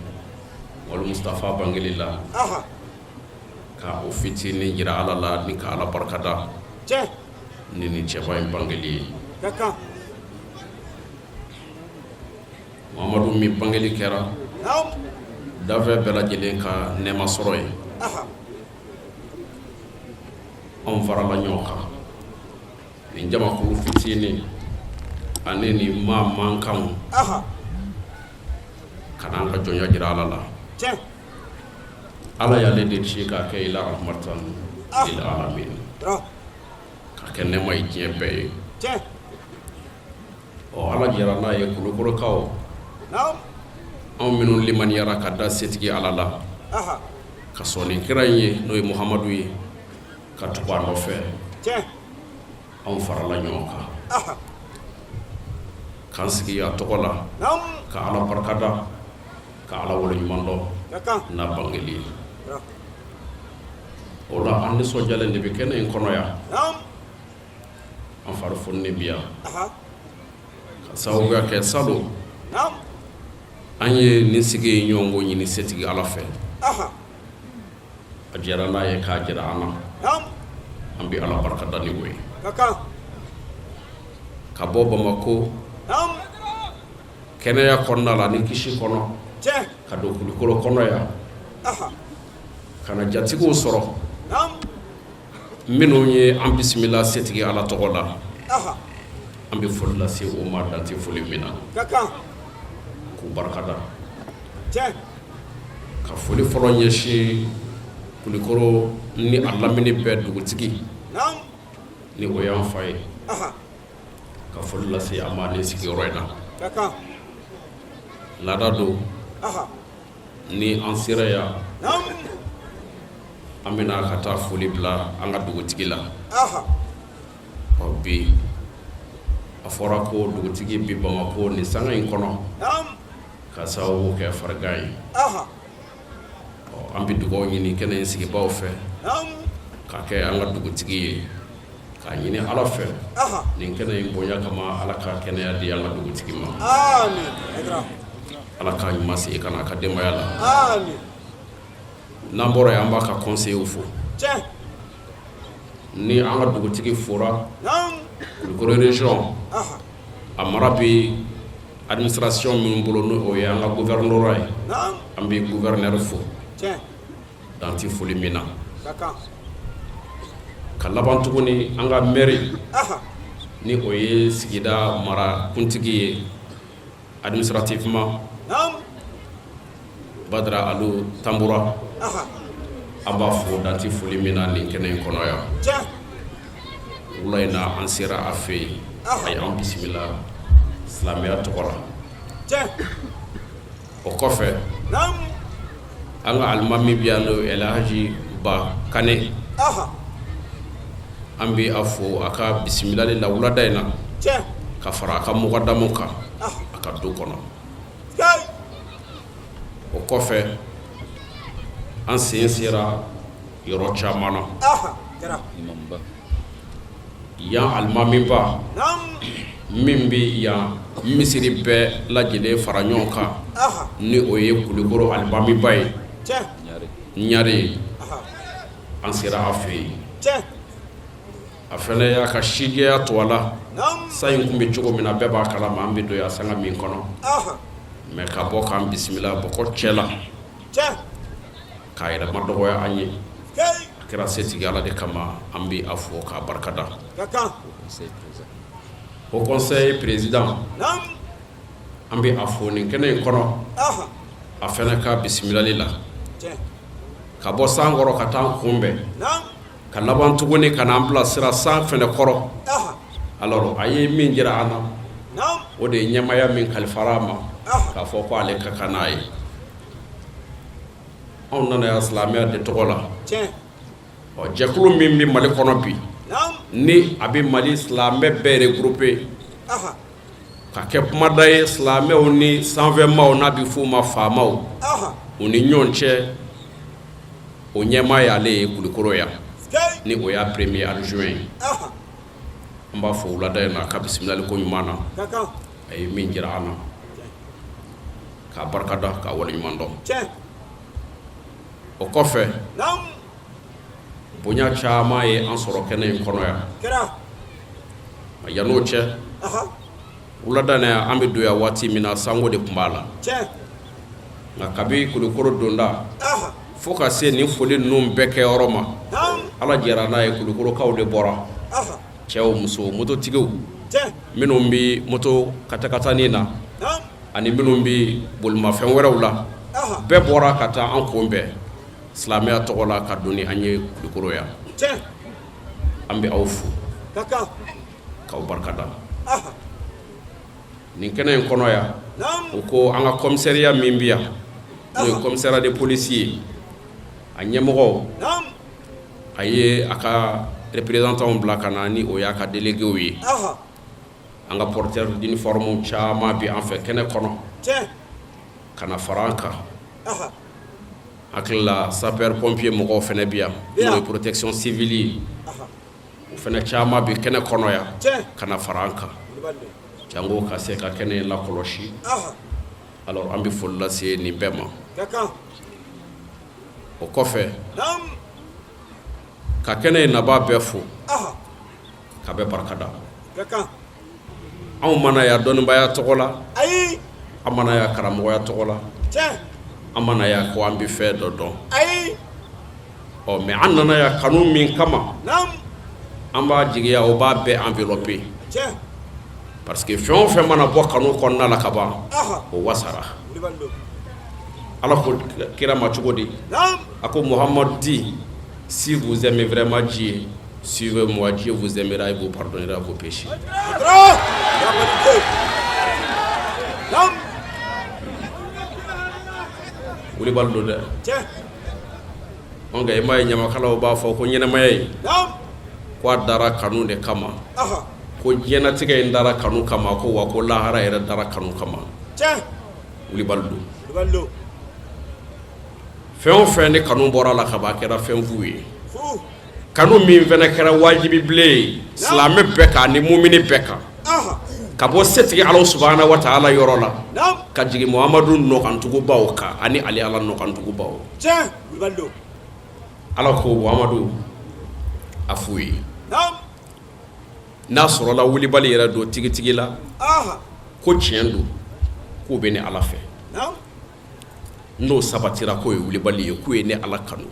Muhamadu Mustafa bangeli la ka o fitinin jira Ala la ni ka Ala barikada ni nin cɛba in bangeli ye. Muhammadu min bangeli kɛra dafɛ bɛɛ lajɛlen ka nɛɛma sɔrɔ ye. Anw farala ɲɔgɔn kan nin jamakulu fitinin ani nin maa mankanw ka n'an ka jɔnya jira Ala la. Ala y'ale de ci k'a kɛ ila rahmatan lil alamin ka kɛ nɛɛma ye diɲɛ bɛɛ ye. Ala jɛra n'a ye Kulukorokaw anw minnu limaniyara ka da setigi Ala la ka sɔn nin kira in ye n'o ye Muhamadu ye ka tugu a nɔfɛ anw farala ɲɔgɔn kan k'an sigi a tɔgɔ la ka Ala barikada ka Ala waleɲuman dɔn n'a bangeli ye. O la an nisɔndiyalen de bɛ kɛnɛ in kɔnɔ yan an fari fununen bi yan ka sababuya kɛ salon an ye nin sigi ye ɲɔgɔn ko ɲini setigi Ala fɛ a jɛra n'a ye k'a jira an na an bɛ Ala barikada ni o ye ka bɔ Bamako kɛnɛya kɔnɔna la ni kisi kɔnɔ ka don Kulukoro kɔnɔ yan kana jatigiw sɔrɔ minnu ye an bisimila setigi ala tɔgɔ la an bɛ foli lase o ma dante foli min na k'u barikada ka foli fɔlɔ ɲɛsin Kulikɔrɔ ni a lamini bɛɛ dugutigi ni o y'an fa ye ka foli lase a ma ni sigiyɔrɔ in na laada don ni an sera yan an bɛna ka taa foli bila an ka dugutigi la bi a fɔra ko dugutigi bi Bamako ni sanga in kɔnɔ ka sababu kɛ farigan ye an bɛ dugawu ɲini kɛnɛ in sigibaw fɛ ka kɛ an ka dugutigi ye k'a ɲini ala fɛ nin kɛnɛ in bonya kama ala ka kɛnɛya di an ka dugutigi ma ala ka ɲuman se ka n'a ka denbaya la n'an bɔra yen an b'a ka conseillers fo ni an ka dugutigi fora Kulikɔrɔ région a mara bi administration min bolo n'o ye an ka gouverneur ye an bɛ gouverneur fo dan ti foli min na ka laban tuguni an ka mairie ni o ye sigida mara kuntigi ye administrativement Badara Alu Tambura an b'a fo dan ti foli min na nin kɛnɛ in kɔnɔ yan wula in na an sera a fɛ yen a ye an bisimila silamɛya tɔgɔ la o kɔfɛ an ka alimami bi yan n'o Elhaji Ba Kane an bɛ a fo a ka bisimilali la wulada in na ka fara a ka mɔgɔdamu kan a ka du kɔnɔ o kɔfɛ an sen sera yɔrɔ caman na yan alimami ba min bɛ yan misiri bɛɛ lajɛlen fara ɲɔgɔn kan ni o ye Kulikɔrɔ alimami ba ye Ɲare an sera a fɛ yen a fana y'a ka sijɛya to a la sa in tun bɛ cogo min na bɛɛ b'a kalama an bɛ don yan sanga min kɔnɔ mais ka bɔ k'an bisimila bɔkɔ cɛ la k'a yɛrɛma dɔgɔya an ye a kɛra setigi ala de kama an bɛ a fo k'a barikada o conseil président an bɛ a fo nin kɛnɛ in kɔnɔ a fana ka bisimilali la ka bɔ san kɔrɔ ka taa kunbɛn ka laban tuguni ka n'an bila sira san fɛnɛ kɔrɔ alors a ye min jira an na o de ye ɲɛmaya min kalifara a ma k'a fɔ ko ale ka kan n'a ye anw nana yan silamɛya de tɔgɔ la jɛkulu min bɛ Mali kɔnɔ bi ni a bɛ Mali silamɛ bɛɛ regroupé ka kɛ kumada ye silamɛw ni sanfɛmaw n'a bɛ f'u ma faamaw u ni ɲɔgɔn cɛ o ɲɛmaa y'ale ye Kulikɔrɔ yan ni o y'a premier adjoint an b'a fɔ wulada in na ka bisimilali ko ɲuman na a ye min jira an na k'a barikada k'a waleɲuman dɔn o kɔfɛ bonya caman ye an sɔrɔ kɛnɛ in kɔnɔ yan yan'o cɛ wulada in an bɛ don yan waati min na sango de tun b'a la nka kabi Kulikɔrɔ donda fo ka se nin foli ninnu bɛɛ kɛ yɔrɔ ma ala jɛra n'a ye Kulikɔrɔkaw de bɔra cɛw musow mototigiw minnu bɛ moto katakatanin na ani minnu bɛ bolimafɛn wɛrɛw la bɛɛ bɔra ka taa an kunbɛn silamɛya tɔgɔ la ka don ni an ye Kulikɔrɔ yan an bɛ aw fo k'aw barikada nin kɛnɛ in kɔnɔ yan o ko an ka commissariat min bɛ yan n'o ye commissariat de police ye a ɲɛmɔgɔw a ye a ka représentants bila ka na ni o y'a ka délégués ye an ka porteur d'uniforme caman bɛ an fɛ kɛnɛ kɔnɔ ka na fara an kan hakili la sapeur pompier mɔgɔw fana bɛ yan n'o ye protection civile ye o fana caman bɛ kɛnɛ kɔnɔ yan ka na fara an kan jango ka se ka kɛnɛ in lakɔlɔsi alors an bɛ foli lase nin bɛɛ ma o kɔfɛ ka kɛnɛ in naba bɛɛ fo ka bɛɛ barikada anw mana ya dɔnnibaya tɔgɔ la an mana ya karamɔgɔya tɔgɔ la an mana ya ko an bɛ fɛn dɔ dɔn mais an nana ya kanu min kama an b'a jigiya o b'a bɛɛ enveloppé parce que fɛn o fɛn mana bɔ kanu kɔnɔna la ka ban o wasara ala ko kira ma cogo di a ko Muhammad dit si vous aimez vraiment Dieu suivez-moi, Dieu vous aimera et vous pardonnera vos péchés. Wuli baldo de on ga imay nyama kala ba fo ko nyena may ko dara kanu de kama ko jena tige ndara kanu kama ko wa ko lahara era dara kanu kama wuli baldo fɛn o fɛn ni kanu bɔra la ka ba kɛra fɛn fu ye kanu min fɛnɛ kɛra wajibi bilen silamɛ bɛɛ kan ni mumini bɛɛ kan ka bɔ setigi ala subhanahu wa ta'ala yɔrɔ la ka jigi Muhammadu nɔkantugubaw kan ani ali ala nɔkantugubaw ala ko Muhammadu a f'u ye n'a sɔrɔla wulibali yɛrɛ don tigitigi la ko tiɲɛ don k'u bɛ ni ala fɛ n'o sabatira k'o ye wulibali ye k'u ye ni ala kanu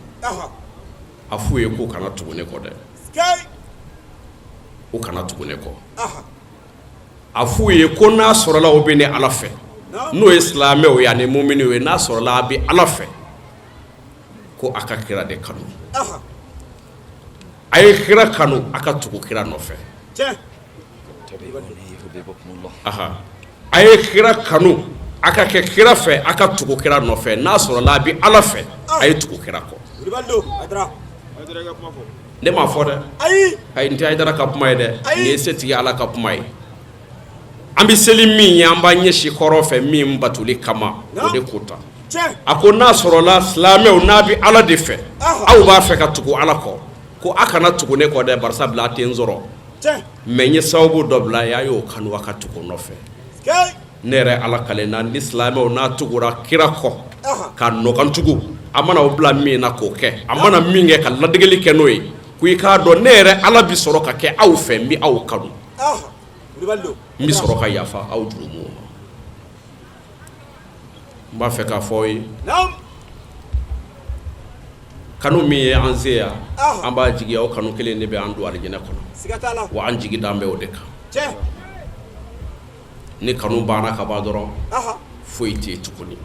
a f'u ye k'u kana tugu ne kɔ dɛ u kana tugu ne kɔ a f'u ye ko n'a sɔrɔla o bɛ ni ala fɛ n'o ye silamɛw ye ani muminiw ye n'a sɔrɔla a bɛ ala fɛ ko a ka kira de kanu a ye kira kanu a ka tugu kira nɔfɛ a ye kira kanu a ka kɛ kira fɛ a ka tugu kira nɔfɛ n'a sɔrɔla a bɛ ala fɛ a ye tugu kira kɔ ne m'a fɔ dɛ ayi n tɛ Hayidara ka kuma ye dɛ nin ye setigi ala ka kuma ye an bɛ seli min ye an b'a ɲɛsi kɔrɔ fɛ min batuli kama o de ko ta a ko n'a sɔrɔla silamɛw n'a bɛ ala de fɛ aw b'a fɛ ka tugu ala kɔ ko a kana tugu ne kɔ dɛ barisa bila a tɛ n sɔrɔ mais n ye sababu dɔ bila a y'o kanu a ka tugu nɔfɛ ne yɛrɛ ala kale na ni silamɛw n'a tugura kira kɔ ka nɔkantugu a mana o bila min na k'o kɛ a mana min kɛ ka ladegeli kɛ n'o ye ko i k'a dɔn ne yɛrɛ ala bi sɔrɔ ka kɛ aw fɛ n bɛ aw kanu n bɛ sɔrɔ ka yafa aw jurumu ma n b'a fɛ k'a fɔ aw ye kanu min ye an se yan an b'a jigi aw kanu kelen de bɛ an don alijinɛ kɔnɔ wa an jigi dan bɛ o de kan ni kanu banna ka ban dɔrɔn foyi tɛ yen tuguni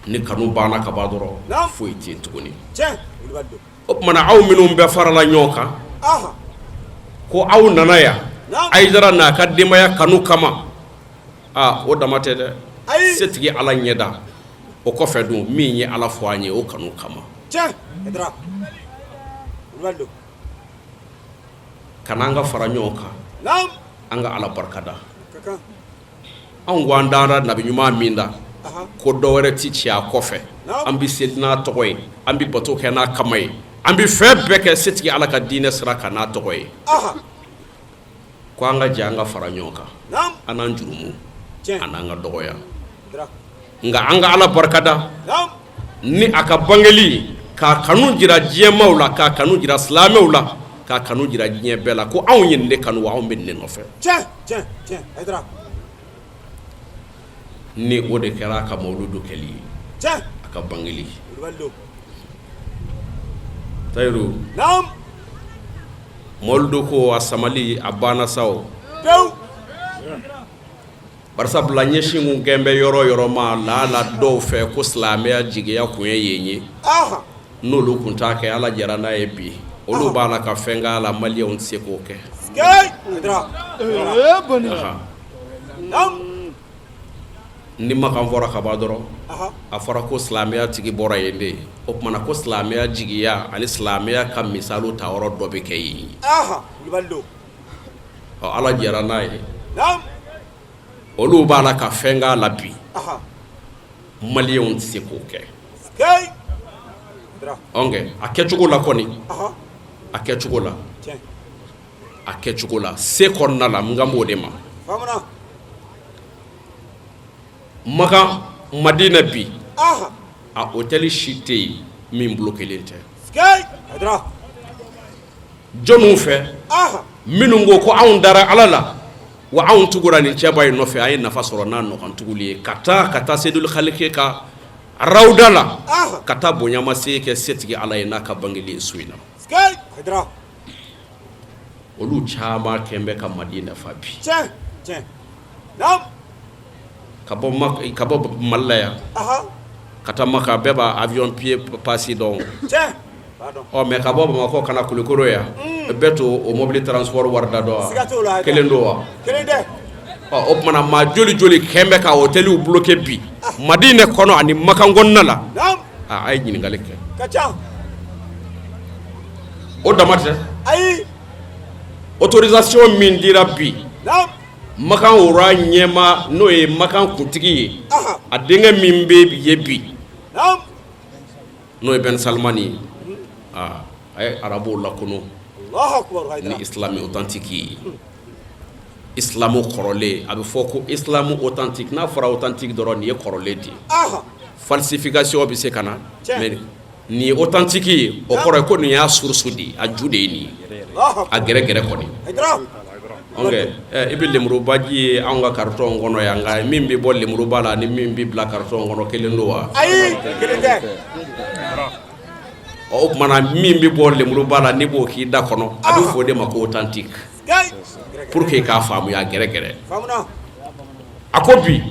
ni kanu banna ka ban dɔrɔn foyi tɛ yen tuguni o tumana aw minnu bɛɛ farala ɲɔgɔn kan ko aw nana yan Hayidara n'a ka denbaya kanu kama o dama tɛ dɛ setigi ala ɲɛda o kɔfɛ dun min ye ala fɔ an ye o kanu kama kana an ka fara ɲɔgɔn kan an ka ala barikada anw ko an dara nabi ɲuman min da ko dɔ wɛrɛ ti ci a kɔfɛ an bɛ seli n'a tɔgɔ ye an bɛ bato kɛ n'a kama ye an bɛ fɛn bɛɛ kɛ setigi ala ka diinɛ sira kan n'a tɔgɔ ye ko an ka jɛ an ka fara ɲɔgɔn kan an n'an jurumu an n'an ka dɔgɔya nka an ka ala barikada ni a ka bangeli k'a kanu jira diɲɛmaw la k'a kanu jira silamɛw la k'a kanu jira diɲɛ bɛɛ la ko anw ye nin de kanu wa anw bɛ nin de nɔfɛ ni o de kɛra a ka mawludu kɛli ye a ka bangeli Tayiru mawludu ko a samali a banna sa o barisa bila ɲɛsin kun kɛn bɛ yɔrɔ yɔrɔ ma laala dɔw fɛ ko silamɛya jigiya kun ye yen ye n'olu kun t'a kɛ ala jara n'a ye bi olu b'a la ka fɛn k'a la maliyɛnw tɛ se k'o kɛ ni makan fɔra ka ban dɔrɔn a fɔra ko silamɛya tigi bɔra yen de o tumana ko silamɛya jigiya ani silamɛya ka misaliw ta yɔrɔ dɔ bɛ kɛ yen ala jara n'a ye olu b'a la ka fɛn k'a la bi maliyɛnw tɛ se k'o kɛ a kɛcogo la kɔni a kɛcogo la a kɛcogo la se kɔnɔna la n kan b'o de ma Maka Madina bi a hôtel si tɛ yen min bolo kelen tɛ jɔnniw fɛ minnu ko ko anw dara ala la wa anw tugura nin cɛba in nɔfɛ an ye nafa sɔrɔ n'a nɔgɔntuguli ye ka taa Seydul Khaliki ka rawdala kata bonyama se ke setigi ala ye n'a ka bangeli suina olu chama kembe ka Madina fabi kabo malaya kata maka beba avion pied passi donc o me kabo mako kana kulikoro ya beto o mobile transport warda do kelendo wa o mana ma joli kembe ka hotelu bloqué bi Madina kono ani makangonna la ay nyini galeke kacha o damate ay autorisation min dira bi makan wora nyema no e makan kuntigi a denga min be ye bi no e Ben Salmani ay arabo la kono Allahu akbar ni islami authentique islamu korole abi foko islamu authentique na fara authentique doro ni korole di falsification bi se kana mais ni authentique o koro ko ni ya sursudi a jude ni a gere ko ni onge ibi lemuru baji anga karton ngono ya nga mimbi bol lemuru bala ni mimbi bla karton ngono kelendo wa ayi kelende o mana mimbi bol lemuru bala ni bo ki da kono adu fode mako authentique pour que ka famu ya gere famuna akobi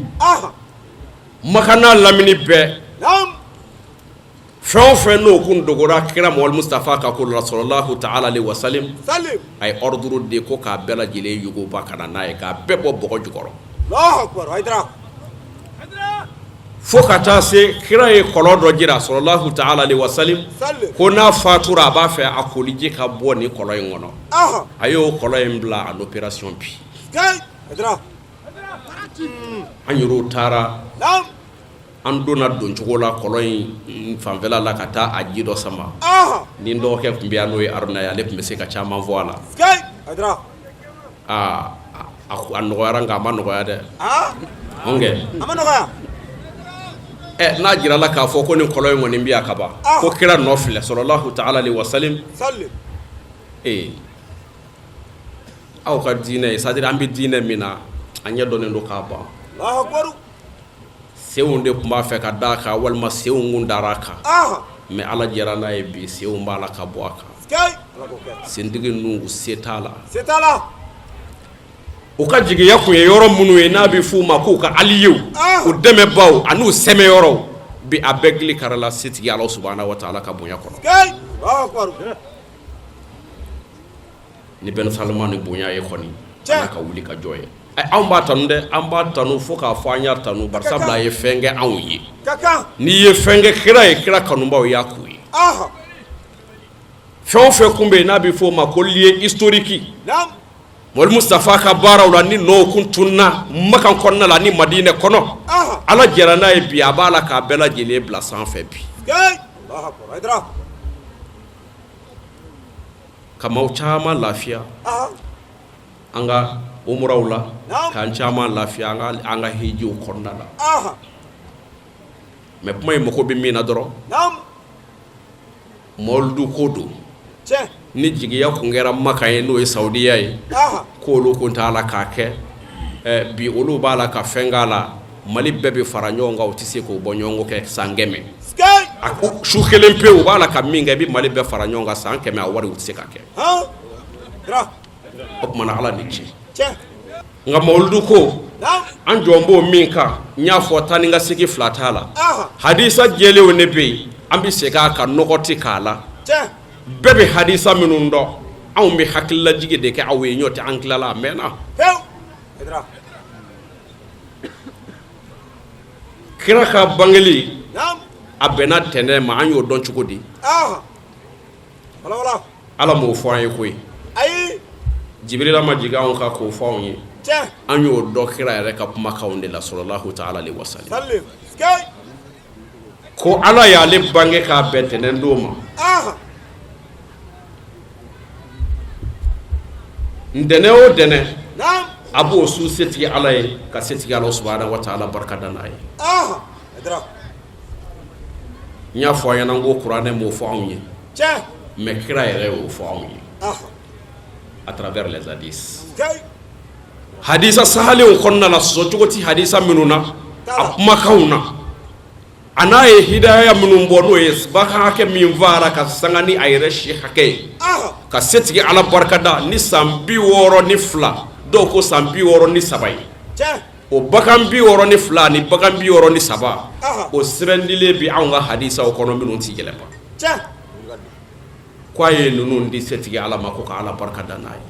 makana lamini be fe no kun dogora kira mol Mustafa ka ko sallallahu ta'ala alaihi wasallam ay ordre de ko ka bela jile yugo bakana nay ka bebo bogo jugoro Allahu akbar haydra fokata se kira e kolodo jira sallallahu ta'ala alaihi wasallam ko na fatura ba fe akolije ka boni koloy ngono ayo koloy mbla en opération bi haydra anyuro tara andona don chogola koloy fanvela la kata ajido sama ni ndo ke mbiano e arna ya lep mese ka chama voila haydra anno yaranga manno ko yade onge amano ga na jira la ka fo ko ni koloy ngoni mbiya kaba ko kira no file sallallahu ta'ala alaihi wasallam sallim aw ka dine c'est-à-dire ambi dine mina anya donen do kaba Allahu akbar seunde kuma fe ka daka walma seungun daraka mais ala jarana e bi seun bala ka boaka sendigi nungu setala o ka jigi yakun ye yoro munu e na bi fu mako ka aliyu o deme baw anu seme yoro bi abegli karala sitigi Allah subhanahu wa ta'ala ka bonya kono ni Ben Salman bonya e khoni ka wuli ka joye amba tanu fo ka fanya tanu bar sabla ye fenge anwi ni ye fenge kira kanumba ya kuyi fe kumbe na bi fo ma ko lié historique mol Mustafa ka barawla ni no kuntunna makan konna la ni Madina kono ala jarana e bi abala ka bela jele bla sans fait bi kama chama lafiya anga umrawla kan chama lafiya anga hiji ukonna la me pmay mako be mina doro moldu kodo ni jigiya ko ngera makaye no e saudiya e ko lo ko tala kake bi olu bala ka fengala mali bebe faranyonga otise ko bonyongo ke sangeme aku shukelempe o bala ka minga bi mali be faranyonga sankeme awari otise kake op mana ala ni ci nga moldu ko an jombo minka nya fo tani nga sigi flatala hadisa jele o nebe ambi sega ka nokoti kala bebe hadisa minundo aw mi hakilla jige de ke awe nyoti anklala mena kira ka bangeli abena tene ma anyo don chukudi wala ala mo fo ay koy ay jibril ma jiga on ka ko fo on anyo do kira yare ka kuma kaunde la sallallahu ta'ala alaihi wasallam ko ala ya le bange ka betene ndoma ndene o dene abo su seti ala ka seti Allah subhanahu wa ta'ala barkadana ay adra nya fo yana ngo qur'ane mo fo onye me kira yare o fo onye à travers les hadiths hadisa sahale o konna la so jogoti hadisa minuna akuma kauna ana ye hidaya minnu bɔ n'o ye bakan hakɛ min fara ka sanga ni a yɛrɛ si hakɛ ye ka setigi ala barikada ni san 62 dɔw ko san 63 ye o bakan 62 ni bakan 63 o sɛbɛndilen bi anw ka hadisaw kɔnɔ minnu ti yɛlɛma ko a ye ninnu di setigi ala ma ko ka ala barikada n'a ye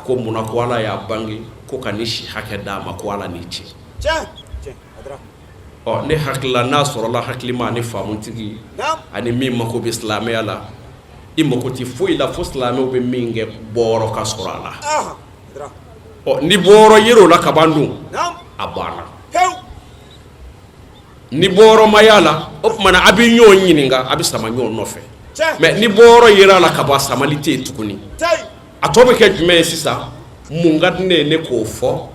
ko munna ko ala y'a bange ko ka ni si hakɛ d'a ma ko ala n'i ci ne hakilila n'a sɔrɔla hakilima ani faamutigi ani min mako bɛ silamɛya la i mako tɛ foyi la fo silamɛw bɛ min kɛ bɔyɔrɔ ka sɔrɔ a la ni bɔyɔrɔ yer'o la kaban dun a banna ni bɔyɔrɔ ma y'a la o tumana a bɛ ɲɔgɔn ɲininka a bɛ sama ɲɔgɔn nɔfɛ mɛ ni bɔyɔrɔ yer'a la kaban samali tɛ yen tuguni a tɔ bɛ kɛ jumɛn ye sisan mun ka di ne ye ne k'o fɔ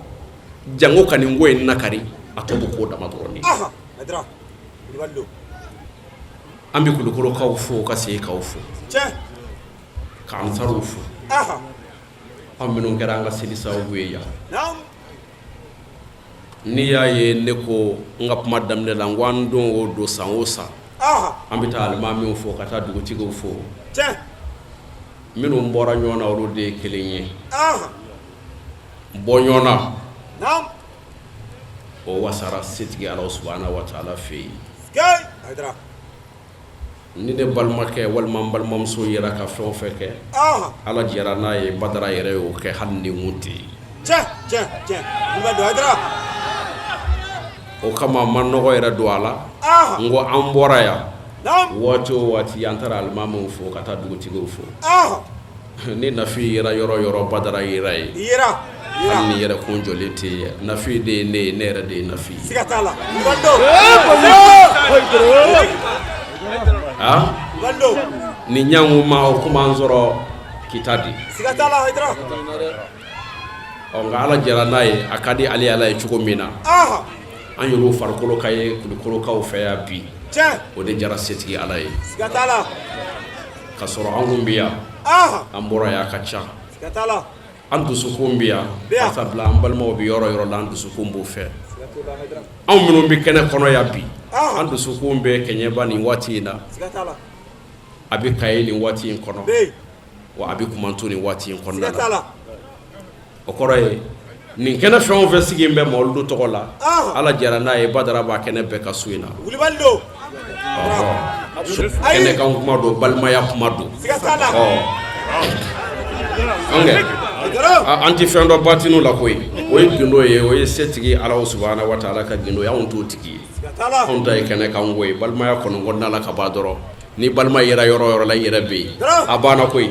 jango ka nin ko in nakari a tɔ bɛ k'o dama dɔrɔn de an bɛ Kulukorokaw fo ka Seyikaw fo ka Ansaruw fo an minnu kɛra an ka seli sababu ye yan n'i y'a ye ne ko n ka kuma daminɛ la n ko an don o don san o san an bɛ taa alimamiw fo ka taa dugutigiw fo minnu bɔra ɲɔgɔn na olu de ye kelen ye bɔ ɲɔgɔn na o wasara setigi ala subhanahu wa ta'ala fɛ yen ni ne balimakɛ walima n balimamuso yɛrɛ ka fɛn o fɛn kɛ ala jɛra n'a ye badara yɛrɛ y'o kɛ hali ni n tɛ o kama ma nɔgɔ yɛrɛ don a la n ko an bɔra yan waati o waati an taara alimamiw fo ka taa dugutigiw fo ni Nafi yɛrɛ yɔrɔ yɔrɔ badara yɛrɛ ye hali ni yɛrɛ kun jɔlen tɛ yen Nafi de ye ne ye ne yɛrɛ de ye Nafi ni ɲangu ma o kuma an sɔrɔ kita di nka ala jɛra n'a ye a ka di ale ala ye cogo min na an y'olu farikolo ka ye Kulukorokaw fɛ yan bi o de jara setigi ala ye ka sɔrɔ an kun bɛ yan an bɔra yan a ka ca an dusukun bɛ yan sabula an balimaw bɛ yɔrɔ yɔrɔ la an dusukun b'o fɛ anw minnu bɛ kɛnɛ kɔnɔ yan bi an dusukun bɛ kɛɲɛba nin waati in na a bɛ Kaye nin waati in kɔnɔ wa a bɛ Kumantu nin waati in kɔnɔna na o kɔrɔ ye nin kɛnɛ fɛn o fɛn sigi bɛ Mawuludu tɔgɔ la ala jɛra n'a ye badara b'a kɛnɛ bɛɛ ka so in na kɛnɛ kan kuma don balimaya kuma don an ti fɛn dɔ batinu la koyi o ye gindo ye o ye setigi ala subhanahu wa ta'ala ka gindo ye anw t'o tigi ye anw ta ye kɛnɛ kan ko ye balimaya kɔnɔ kɔnɔna la ka ba dɔrɔn ni balima yɛrɛ yɔrɔ yɔrɔ la yɛrɛ bɛ yen a banna koyi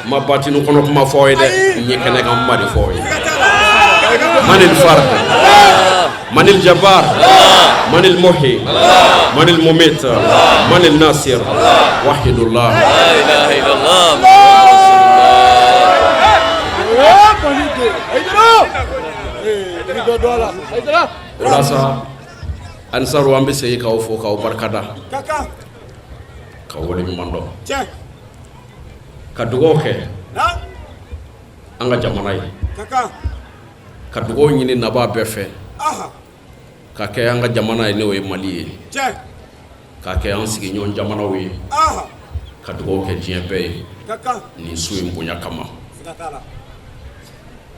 ma batinu kɔnɔ kuma fɔ ye dɛ n ye kɛnɛ kan kuma de fɔ ye manil farq manil jabbar manil muhi manil mumit manil nasir wahidullah la ilaha illallah Rasa Ansaru an bɛ segin k'aw fo k'aw barikada ka wale ɲuman dɔn ka dugawu kɛ an ka jamana ye ka dugawu ɲini naba bɛɛ fɛ ka kɛ an ka jamana ye n'o ye Mali ye ka kɛ an sigiɲɔgɔn jamanaw ye ka dugawu kɛ diɲɛ bɛɛ ye nin su in bonya kama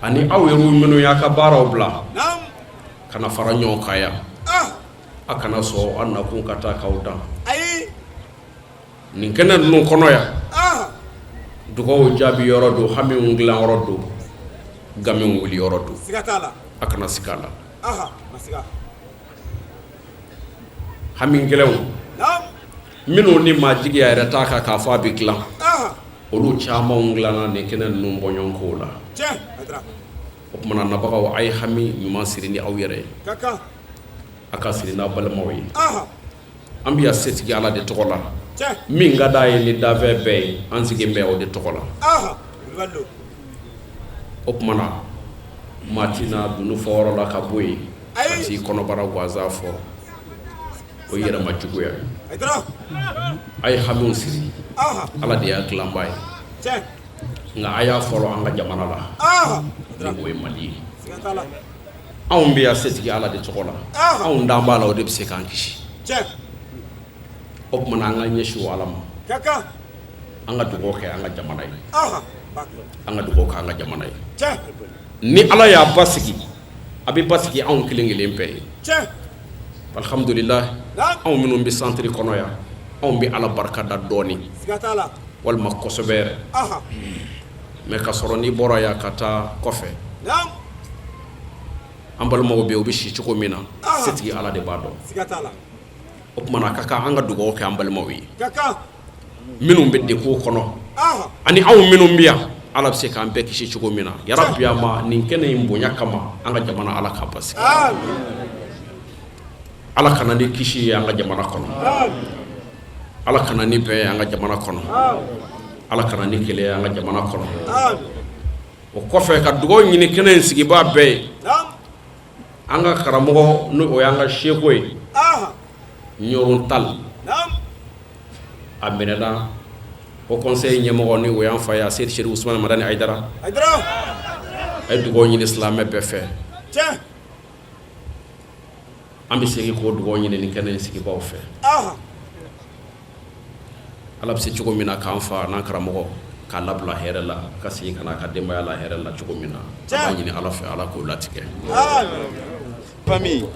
ani aw yɛrɛ minnu y'a ka baaraw bila kana fara ɲɔgɔn kan yan a kana sɔn an nakun ka taa k'aw dan nin kɛnɛ ninnu kɔnɔ yan dugawu jaabi yɔrɔ don hamiw dilan yɔrɔ don gamiw wuli yɔrɔ don a kana siga a la hami gɛlɛnw minnu ni maa jigiya yɛrɛ t'a kan k'a fɔ a bɛ dilan olu camanw dilanna nin kɛnɛ ninnu bɔɲɔgɔnkow la o tumana nabagaw a ye hami ɲuman siri ni aw yɛrɛ ye a ka siri n'aw balimaw ye an bɛ yan setigi ala de tɔgɔ la min ka d'a ye ni dafɛn bɛɛ ye an sigilen bɛ o de tɔgɔ la o tumana maa tɛna dunun fɔ yɔrɔ la ka bɔ yen ka t'i kɔnɔbara gansan fɔ o ye yɛrɛma juguya ye a ye hamiw siri ala de y'a dilanba ye nka a y'a fɔlɔ an ka jamana la ni o ye Mali ye anw bɛ yan setigi ala de tɔgɔ la anw dan b'a la o de bɛ se k'an kisi o kuma an ka ɲɛsi ala ma an ka dugawu kɛ an ka jamana ye an ka dugawu kɛ an ka jamana ye ni ala y'a basigi a bɛ basigi anw kelen kelen bɛɛ ye alhamdulillah anw minnu bɛ centre kɔnɔ yan anw bɛ ala barika da dɔɔni walima kosɛbɛ yɛrɛ mais ka sɔrɔ n'i bɔra yan ka taa kɔfɛ an balimaw bɛ yen u bɛ si cogo min na setigi ala de b'a dɔn o kumana a ka kan an ka dugawu kɛ an balimaw ye minnu bɛ degun kɔnɔ ani anw minnu bɛ yan ala bɛ se k'an bɛɛ kisi cogo min na yarabi ya ma nin kɛnɛ in bonya kama an ka jamana ala k'a basigi ala kana ni kisi ye an ka jamana kɔnɔ ala kana ni bɛn ye an ka jamana kɔnɔ ala kana ni kɛlɛ ye an ka jamana kɔnɔ o kɔfɛ ka dugawu ɲini kɛnɛ in sigibaa bɛɛ ye an ka karamɔgɔ n'o o y'an ka seko ye ɲɔrɔn tal a minɛna o conseil ɲɛmɔgɔ ni o y'an fa ye Seydi Chérif Ousmane Madani Aidara a ye dugawu ɲini silamɛ bɛɛ fɛ an bɛ segin k'o dugawu ɲini nin kɛnɛ in sigibaaw fɛ ala bɛ se cogo min na k'an fa n'an karamɔgɔ k'a labila hɛrɛ la ka segin ka n'a ka denbaya la hɛrɛ la cogo min na an b'a ɲini ala fɛ ala k'o latigɛ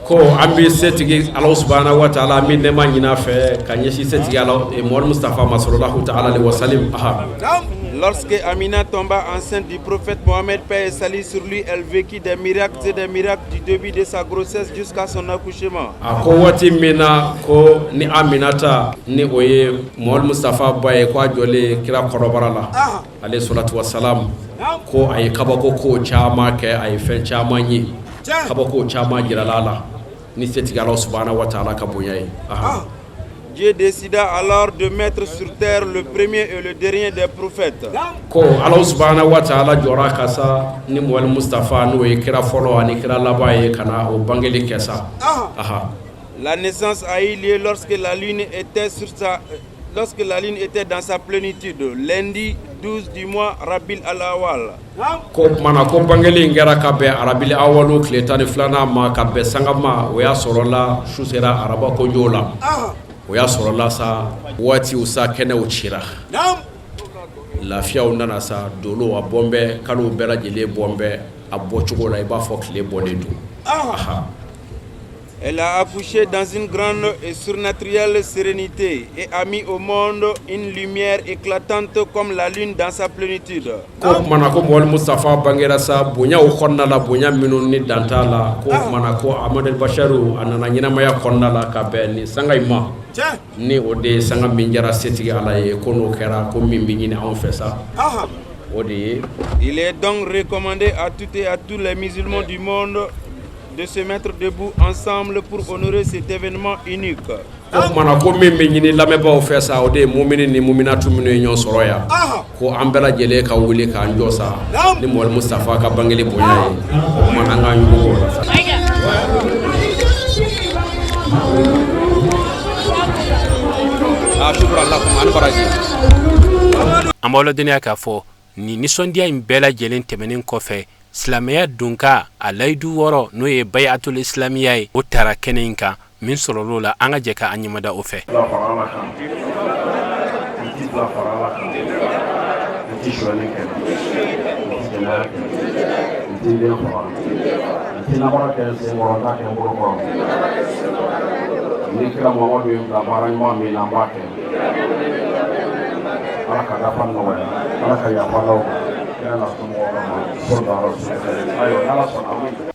ko an bɛ setigi ala subhanahu wa ta'ala an bɛ nɛma ɲini a fɛ ka ɲɛsin setigi ala Muhammad Mustafa ma sallallahu ta'ala alayhi wa sallam. Lorsque Amina tomba enceinte du prophète Mohammed, paix et salut sur lui, elle vécut des miracles et des miracles du début de sa grossesse jusqu'à son accouchement. Ko wati mina ko ni Aminata ni oye Muhammad Mustafa baye ko jole kira korobara la alayhi salatu wassalam ko ay kabako ko chama ke ay fen chama yi kabako chama jirala la ni setigi Allah subhanahu wa ta'ala ka bonya yi. Dieu décida alors de mettre sur terre le premier et le dernier des prophètes. Ko Allah subhanahu wa ta'ala jora kasa ni Muhammad Mustafa no e kira folo ani kira labaye kana o bangeli kesa. La naissance a eu lieu lorsque la lune était dans sa plénitude, lundi 12 du mois Rabil al-Awwal. Ko mana ko bangeli ngara ka be Rabil al-Awwal kile tan filana ma ka be sangama o ya sorola shusera araba ko jola. O y'a sɔrɔ la sa waati u sa kɛnɛw cira lafiyaw nana sa dolo a bɔnbɛ kalo bɛɛ lajɛlen bɔnbɛ a bɔcogo la i b'a fɔ tile bɔlen don. Elle a accouché dans une grande et surnaturelle sérénité et a mis au monde une lumière éclatante comme la lune dans sa plénitude. Ko mana ko Muhammad Mustafa bangera sa bonya o konna la bonya minnu ni danta la ko mana ko Ahmad al-Basharu anana ɲɛnamaya konna la ka bɛn ni sanga ma ni o de sanga min jara setigi ala ye ko n'o kɛra ko min bɛ ɲini anw fɛ sa o de ye. Il est donc recommandé à toutes et à tous les musulmans du monde de se mettre debout ensemble pour honorer cet événement unique. Ko mana ko min bɛ ɲini lamɛnbaaw fɛ sa o de ye mumini ni muminatu minnu ye ɲɔgɔn sɔrɔ yan ko an bɛɛ lajɛlen ka wuli k'an jɔ sa ni Muhammad Mustafa ka bangeli bonya ye o kuma an k'an yugu o la sa. An b'aw ladɔnniya k'a fɔ ni nisɔndiya in bɛɛ lajɛlen tɛmɛnen kɔfɛ silamɛya donka a layidu wɔɔrɔ n'o ye bayatul islamiya ye o taara kɛnɛ in kan min sɔrɔl'o la an ka jɛ ka an ɲɛmada o fɛ. Ni kira Muhammadu ye bila baara ɲuman min na an b'a kɛ ala ka dafa nɔgɔya ala ka yafa n'aw kira na somɔgɔw kama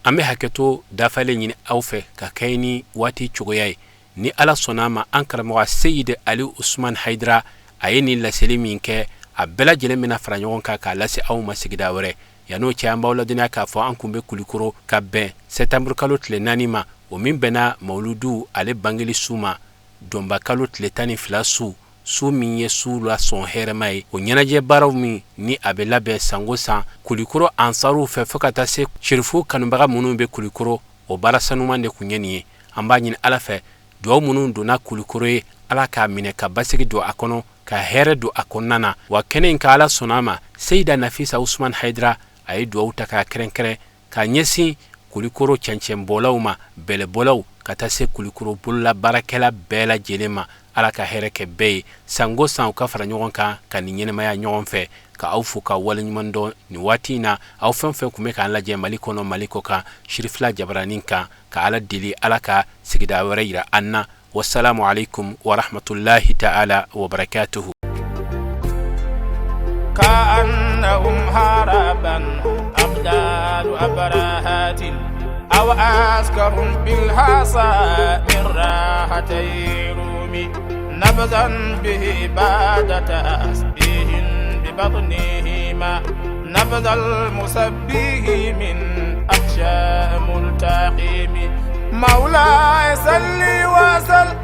an bɛ hakɛto dafalen ɲini aw fɛ ka kɛɲɛ ni waati cogoya ye ni ala sɔnna ma an karamɔgɔ Seydi Ali Ousmane Haidara a ye nin laseli min kɛ a bɛɛ lajɛlen bɛna fara ɲɔgɔn kan k'a lase aw ma sigida wɛrɛ yan'o cɛ an b'aw ladɔnniya k'a fɔ an kun bɛ Kulikoro ka bɛn sɛtanburu kalo tile 4 ma o min bɛnna mawuludu ale bangeli su ma donba kalo tile 12 su min ye su la sɔn hɛrɛma ye o ɲɛnajɛ baaraw min ni a bɛ labɛn sango san Kulikoro ansaruw fɛ fo ka taa se sherifu kanubaga minnu bɛ Kulikoro o baara sanuman de kun ye nin ye an b'a ɲini ala fɛ duwawu minnu donna Kulikoro ye ala k'a minɛ ka basigi don a kɔnɔ ka hɛrɛ don a kɔnɔna na wa kɛnɛ in ka ala sɔnna ma Seyda Nafisa Ousmane Haidara a ye duwawu ta k'a kɛrɛnkɛrɛn ka ɲɛsin Kulikoro cɛncɛnbɔlaw ma bɛlɛbɔlaw ka taa se Kulukoro bolola baarakɛla bɛɛ lajɛlen ma. Ala ka hɛrɛ kɛ bɛɛ ye. Sango san u ka fara ɲɔgɔn kan ka nin ɲɛnɛmaya ɲɔgɔn fɛ ka aw fo ka waleɲuman dɔn nin waati in na. Aw fɛn fɛn kun bɛ k'an lajɛ Mali kɔnɔ Mali kɔ kan Shirifila Jabaranin kan ka Ala deli Ala ka sigida wɛrɛ yira an na. Wassalamu alaikum wa rahmatullahi ta'ala wa barakatuhu. كأنهم هربا أبدال أبراهات أو أسكر بالحصى من راحتي رومي نبذا به بعد تسبيه ببطنهما نبذ المسبيه من أحشاء ملتقيم مولاي صل وسلم